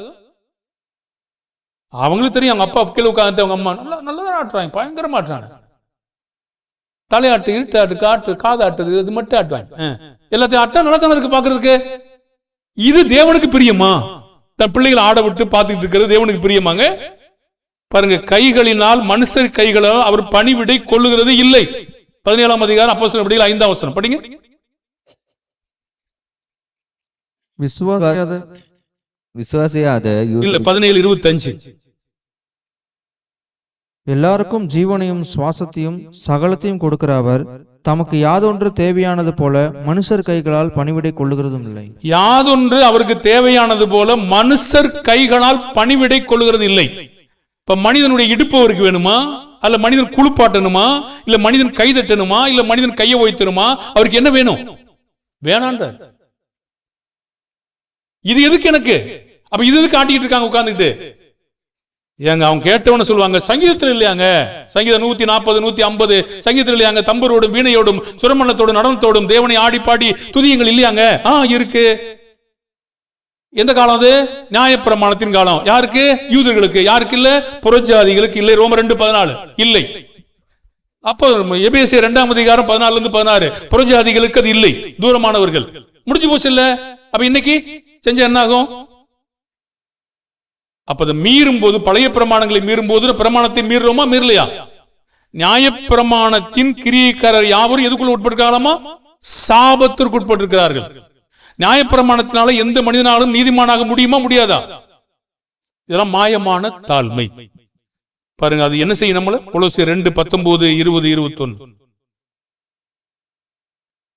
அவங்களுக்கு தெரியும், அவங்க அப்பா கீழே உட்காந்து அவங்க அம்மா நல்லதான் ஆட்டுறாங்க, பயங்கரமா ஆட்டுறாங்க. தலையாட்டு, இருட்டாட்டு, காட்டு, காதாட்டுறது, இது மட்டும் ஆட்டுவாங்க. எல்லாத்தையும் ஆட்டா நல்லதான இருக்கு பாக்குறதுக்கு. இது தேவனுக்கு பிரியமா? தன் பிள்ளைகளை ஆட விட்டு பார்த்துட்டு இருக்கிறது தேவனுக்கு பிரியமாங்க? பாருங்க, கைகளினால் மனுஷர் கைகளால் அவர் பணிவிடை கொள்ளுகிறது இல்லை. 17ஆம் அதிகாரம் அப்போஸ்தலர் 5ஆம் வசனம் படிங்க. விசுவாசியாத இல்ல 17:25. எல்லாருக்கும் ஜீவனையும் சுவாசத்தையும் சகலத்தையும் கொடுக்கிற அவர் தமக்கு யாதொன்று தேவையானது போல மனுஷர் கைகளால் பணிவிடை கொள்ளுகிறதும் இல்லை. யாதொன்று அவருக்கு தேவையானது போல மனுஷர் கைகளால் பணிவிடை கொள்ளுகிறது இல்லை. இப்ப மனிதனுடைய இடுப்பு அவருக்கு வேணுமா? அல்ல மனிதன் குளிப்பாட்டணுமா? இல்ல மனிதன் கை தட்டணுமா? இல்ல மனிதன் கையை வைத்தணுமா? அவருக்கு என்ன வேணும்? வேணான்ற. இது எதுக்கு எனக்கு? அப்ப இது எதுக்கு ஆட்டிக்கிட்டு இருக்காங்க உட்கார்ந்துட்டு? ஏங்க, அவங்க கேட்டவன சொல்லுவாங்க, சங்கீதத்தில் இல்லையாங்க, சங்கீதம் 140 150 சங்கீதத்தில் இல்லையாங்க, தம்பரோடும் வீணையோடும் சுரமண்டலத்தோடும் நடனத்தோடும் தேவனை ஆடி பாடி துதியுங்கள் இல்லையாங்க? இருக்கு. எந்த காலம் அது? நியாயப்பிரமாணத்தின் காலம். யாருக்கு? யூதர்களுக்கு. யாருக்கு இல்ல? புறஜாதிகளுக்கு இல்லை. ரோமர் 2:14 இல்லை. அப்போ எபேசியர் 2ஆம் அதிகாரம் 14-16 புறஜாதிகளுக்கு அது இல்லை, தூரமானவர்கள். முடிஞ்சு போச்சு இல்ல? அப்ப இன்னைக்கு செஞ்ச என்ன ஆகும்? அப்ப அதை மீறும் போது, பழைய பிரமாணங்களை மீறும் போது பிரமாணத்தை மீறுறோமா மீறலையா? நியாயப்பிரமாணத்தின் கிரியைக்காரர் யாவரும் எதுக்குள்ள உட்பட்டிருக்காங்களாமா? சாபத்திற்கு உட்பட்டிருக்கிறார்கள். நியாயப்பிரமாணத்தினால எந்த மனிதனாலும் நீதிமானாக முடியுமா முடியாதா? இதெல்லாம் மாயமான தாழ்மை. பாருங்க, அது என்ன செய்யும் நம்மள? கொலோசியர் 2:19 20 21.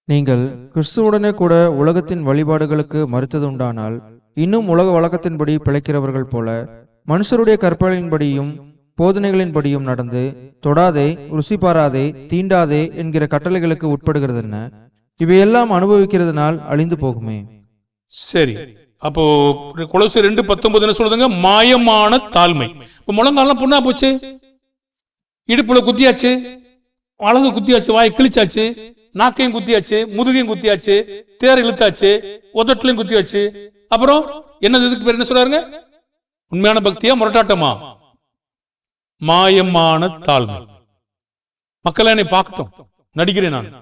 நீங்கள் கிறிஸ்துவுடனே கூட உலகத்தின் வழிபாடுகளுக்கு மறுத்தது உண்டானால் இன்னும் உலக வழக்கத்தின்படி பிழைக்கிறவர்கள் போல மனுஷருடைய கற்பனைகளின்படியும் போதனைகளின்படியும் நடந்து தொடாதே, ருசி பாராதே, தீண்டாதே என்கிற கட்டளைகளுக்கு உட்படுகிறது என்ன? இவையெல்லாம் அனுபவிக்கிறதுனால் அழிந்து போகுமே. சரி, அப்போ கொலோசியர் 2:19 என்ன சொல்லுதுங்க? மாயமான தாழ்மை. இப்ப முழங்காலாம் புண்ணா போச்சு, இடுப்புல குத்தியாச்சு, அழகு குத்தியாச்சு, வாய் கிழிச்சாச்சு, நாக்கையும் குத்தியாச்சு, முதுகையும் குத்தியாச்சு, தேர இழுத்தாச்சு, உதட்டுலையும் குத்தியாச்சு. அப்புறம் என்னது? இதுக்கு பேர் என்ன சொல்றாருங்க? உண்மையான பக்தியா முரட்டாட்டமா? மாயமான தாழ்மை. மக்கள் என்னை பார்க்கட்டும், நடிக்கிறேன் நான்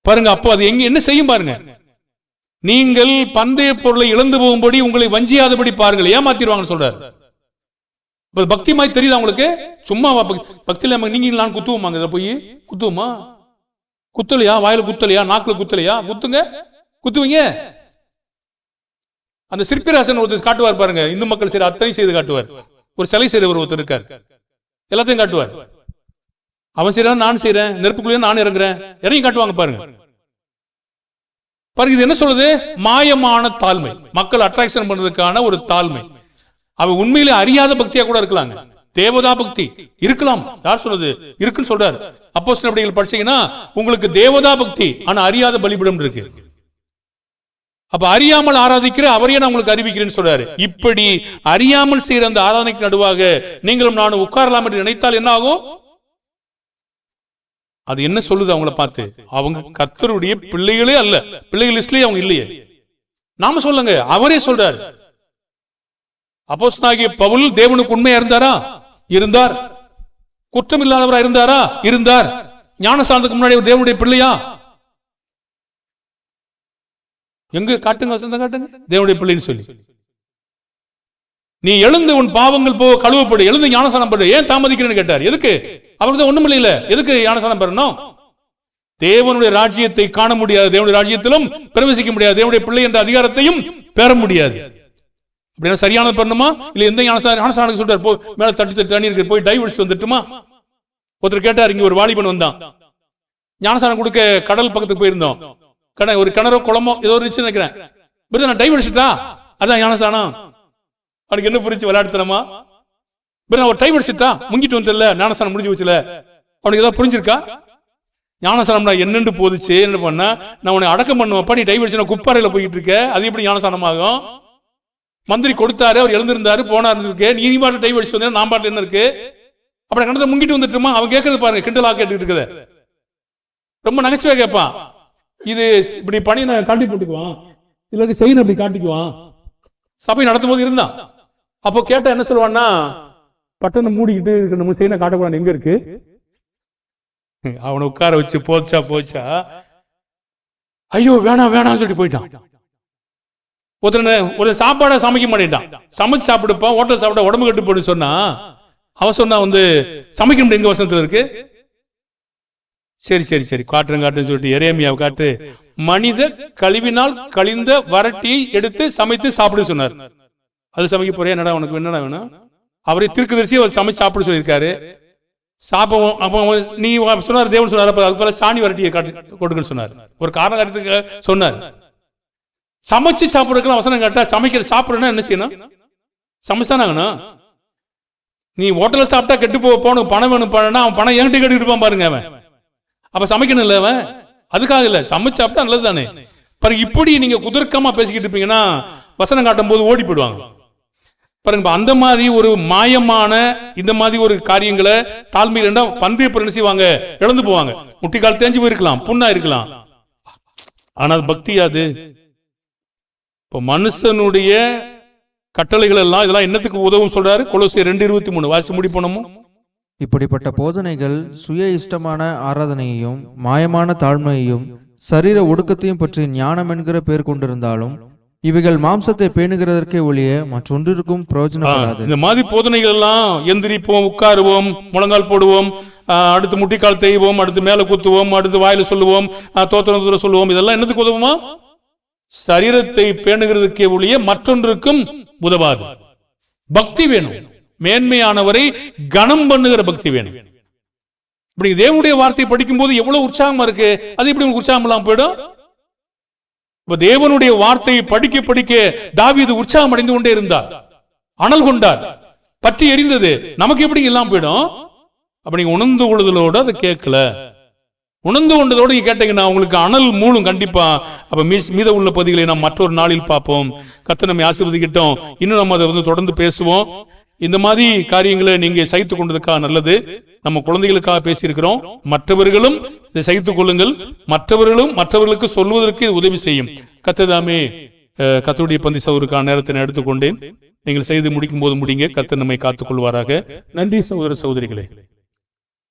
பாருங்க. அப்போ அது எங்க என்ன செய்யும் பாருங்க. நீங்கள் பந்தய பொருளை இழந்து போகும்படி உங்களை வஞ்சியாதபடி பாருங்கள், ஏமாத்திடுவாங்கன்னு சொல்றாரு. பக்தி மாதிரி தெரியுதா உங்களுக்கு? சும்மா பக்தியில நீங்க நான் குத்துவோமாங்க? இதை போய் குத்துவோமா? குத்தலையா? வாயில குத்தலையா? நாக்குல குத்தலையா? குத்துங்க, குத்துவீங்க. அந்த சிற்பிராசன் ஒருத்தர் காட்டுவார் பாருங்க, இந்து மக்கள் செய்யற அத்தனை செய்து காட்டுவார். ஒரு சிலை செய்தவர் ஒருத்தர் இருக்கார், எல்லாத்தையும் காட்டுவார். அவன் செய்யறான், நான் செய்யறேன், நெருப்புக்குள்ளேயே நான் இறங்குறேன், இறங்கி காட்டுவாங்க பாருங்க. பாருங்க, இது என்ன சொல்றது? மாயமான தாழ்மை, மக்கள் அட்ராக்ஷன் பண்றதுக்கான ஒரு தாழ்மை. அவ உண்மையிலே அறியாத பக்தியா கூட இருக்கலாங்க, தேவதா பக்தி இருக்கலாம். யார் சொன்னது? இருக்குன்னு சொல்றாரு. அப்போஸ்தலர் நடவடிக்கைகள் படிச்சீங்கன்னா உங்களுக்கு தேவதா பக்தி, ஆனா அறியாத பலிபீடம் இருக்கு. அப்ப அறியாமல் ஆராதிக்கிற அவரையே நான் உங்களுக்கு அறிவிக்கிறேன்னு சொல்றாரு. இப்படி அறியாமல் செய்யற அந்த ஆராதனைக்கு நடுவாக நீங்களும் நானும் உட்காரலாம் என்று நினைத்தால் என்ன ஆகும்? அது என்ன சொல்லுது அவங்கள பார்த்து? அவங்க கர்த்தருடைய பிள்ளைகளே அல்ல, பிள்ளைகள் லிஸ்ட்லயே அவங்க இல்லையே. நாம சொல்லுங்க, அவரே சொல்றாரு. அப்போஸ்தலனாகிய பவுல் தேவனுக்கு உண்மையா இருந்தாரா? இருந்தார். குற்றம் இல்லாதவரா இருந்தாரா? இருந்தார். ஞானஸ்நானத்துக்கு முன்னாடி தேவனுடைய பிள்ளையா? எங்க காட்டுங்க, வசந்த காட்டுங்க, தேவனுடைய பிள்ளைன்னு சொல்லி. நீ எழுந்து உன் பாவங்கள் போக கழுவப்படு, எழுந்து ஞானஸ்நானம் படு. ஏன் தாமதிக்கிறேன்னு கேட்டார். எதுக்கு? அவருக்கு தான் ஒண்ணும் இல்ல, எதுக்கு ஞானஸ்நானம் பெறணும்? தேவனுடைய ராஜ்யத்தை காண முடியாது, தேவனுடைய ராஜ்யத்திலும் பிரவேசிக்க முடியாது, தேவனுடைய பிள்ளை என்ற அதிகாரத்தையும் பெற முடியாது. அப்படின்னா சரியானது பண்ணணுமா? இல்ல எந்த ஞானஸ்நானம் சொல்றாரு, போ மேல தட்டு தண்ணி இருக்கு, போய் டைவர்ஸ் வந்துட்டுமா? ஒருத்தர் கேட்டார், இங்க ஒரு வாலிபன் வந்தான், ஞானஸ்நானம் கொடுக்க கடல் பக்கத்துக்கு போயிருந்தோம். ஒரு கிணறோ குளமோ ஏதோ இருந்துச்சு நினைக்கிறேன். நான் டைவர்ஸ்டா, அதான் ஞானஸ்நானம். அவனுக்கு என்ன புரிச்சு? விளையாடுத்தனமா? ஒரு டைம் அடிச்சுட்டா, முங்கிட்டு வந்துல, ஞானஸ்நானம் முடிஞ்சு வச்சுல. அவனுக்கு ஏதாவது புரிஞ்சிருக்கா? ஞானஸ்நானம்னா என்னன்னு போதிச்சு என்ன பண்ணா, நான் உன்னை அடக்கம் பண்ணுவேன், நீ டைம் அடிச்சு குப்பாறையில போயிட்டு இருக்க, அது எப்படி ஞானஸ்நானம் ஆகும்? மந்திரி கொடுத்தாரு, அவர் எழுந்திருந்தாரு, போனாரு இருக்கு, நீ பாட்டு டைம் அடிச்சு வந்தா நான் பாட்டு என்ன இருக்கு? அப்படி கண்டத்தை முங்கிட்டு வந்துட்டுமா? அவன் கேட்கறது பாருங்க, கிண்டலா கேட்டுட்டு இருக்குது. ரொம்ப நகைச்சுவை கேட்பான். இது இப்படி பண்ணி நான் காட்டி போட்டுக்குவான், இல்ல செய்யணும் அப்படி காட்டிக்குவான். சபை நடத்தும் போது இருந்தான். அப்போ கேட்டா என்ன சொல்லுவான்னா, பட்டனை மூடிக்கிட்டு நம்ம செய்ய காட்டக்கூடாது, எங்க இருக்கு? அவனை உட்கார வச்சு போச்சா, ஐயோ வேணாம் வேணாம் சொல்லிட்டு போயிட்டான். ஒரு சாப்பாட சமைக்க மாட்டேன்ட்டான், சமைச்சு சாப்பிடுப்பான், ஹோட்டல் சாப்பிட உடம்பு கட்டு போட்டு சொன்னா, அவன் சொன்னா சமைக்க முடியும், எங்க வசனத்துல இருக்கு? சரி சரி சரி காட்டுன்னு சொல்லிட்டு எரேமியாவை காட்டு, மனித கழிவினால் கழிந்த வரட்டியை எடுத்து சமைத்து சாப்பிட சொன்னார். அது சமைக்க போறியா? என்னடா உனக்கு என்னடா வேணும்? அவரை தீர்க்கதரிசி அவர் சமைச்சு சாப்பிட சொல்லியிருக்காரு. சாப்பிடுவோம். அப்போ நீ சொன்னார், தேவன் சொன்னார், அது போல சாணி வரட்டியை கொடுக்குன்னு சொன்னார். ஒரு காரணத்துக்கு சொன்னார். சமைச்சு சாப்பிடுறதுக்கு அவசரம் கேட்டா, சமைக்கிற சாப்பிடணும்னா என்ன செய்யணும்? சமைச்சானாங்கண்ணா. நீ ஹோட்டல்ல சாப்பிட்டா கெட்டு போகணும், பணம் வேணும், பணம்னா அவன் பணம் என்கிட்ட கேட்டுட்டு இருப்பான் பாருங்க. அவன் அப்ப சமைக்கணும் இல்ல, அவன் அதுக்காக இல்ல, சமைச்சு சாப்பிட்டா நல்லது தானே. பாருங்க, இப்படி நீங்க குதர்க்கமா பேசிக்கிட்டு இருப்பீங்கன்னா வசனம் காட்டும் போது ஓடி போயிடுவாங்க பாருங்க. அந்த மாதிரி ஒரு மாயமான இந்த மாதிரி ஒரு காரியங்களை தாழ்மையில பந்தய பொருள் செய்வாங்க, இழந்து போவாங்க. முட்டிக்கால் தேஞ்சு போயிருக்கலாம், புண்ணா இருக்கலாம், ஆனால் பக்தியாது. இப்ப மனுஷனுடைய கட்டளைகள் எல்லாம் இதெல்லாம் என்னத்துக்கு உதவும் சொல்றாரு? கொலோசியர் 2:23 வாசி முடி போனோமோ. இப்படிப்பட்ட போதனைகள் சுய இஷ்டமான ஆராதனையையும் மாயமான தாழ்மையையும் சரீர ஒடுக்கத்தையும் பற்றி ஞானம் என்கிற பேர் கொண்டிருந்தாலும் இவைகள் மாம்சத்தை பேணுகிறதற்கே ஒழிய மற்றொன்றிற்கும் பிரயோஜனப்படாது. இந்த மாதிரி போதனைகள் எல்லாம் எந்திரிப்போம், உட்காருவோம், முழங்கால் போடுவோம், அடுத்து முட்டிக்கால் தேய்வோம், அடுத்து மேல குத்துவோம், அடுத்து வாயில சொல்லுவோம், தோத்திரம் சொல்லுவோம், இதெல்லாம் என்னத்துக்கு உதவுமா? சரீரத்தை பேணுகிறதுக்கே ஒழிய மற்றொன்றுக்கும் உதவாது. பக்தி வேணும், மேன்மையானவரை கனம் பண்ணுகிற பக்தி வேணும். இப்படி தேவனுடைய வார்த்தையை படிக்கும் போது எவ்வளவு உற்சாகமா இருக்கு, அது எப்படி உற்சாகம் இல்லாம போயிடும்? இப்ப தேவனுடைய வார்த்தையை படிக்க படிக்க தாவீது உற்சாகம் அடைந்து கொண்டே இருந்தார், அனல் கொண்டார், பற்றி எரிந்தது. நமக்கு எப்படி இல்லாம போயிடும்? அப்ப நீங்க உணர்ந்து கொள்ளுதலோட அதை கேட்கல, உணர்ந்து கொண்டதோடு நீங்க கேட்டீங்கன்னா உங்களுக்கு அனல் மூலம் கண்டிப்பா. அப்ப மீத உள்ள பகுதிகளை நாம் மற்றொரு நாளில் பார்ப்போம். கர்த்தர் நம்மை ஆசீர்வதிக்கட்டும். இன்னும் நம்ம அதை தொடர்ந்து பேசுவோம். இந்த மாதிரி காரியங்களை நீங்க சகித்துக் கொண்டதுக்காக நல்லது. நம்ம குழந்தைகளுக்காக பேசியிருக்கிறோம். மற்றவர்களும் இதை சகித்துக் கொள்ளுங்கள். மற்றவர்களுக்கு சொல்வதற்கு உதவி செய்யும். கர்த்தர் தாமே கர்த்தருடைய பந்தி சகோதரருக்கான நேரத்தை நான் எடுத்துக்கொண்டேன். நீங்கள் செய்து முடிக்கும் போது முடிங்க. கர்த்தர் நம்மை காத்துக் கொள்வாராக. நன்றி சகோதர சகோதரிகளே.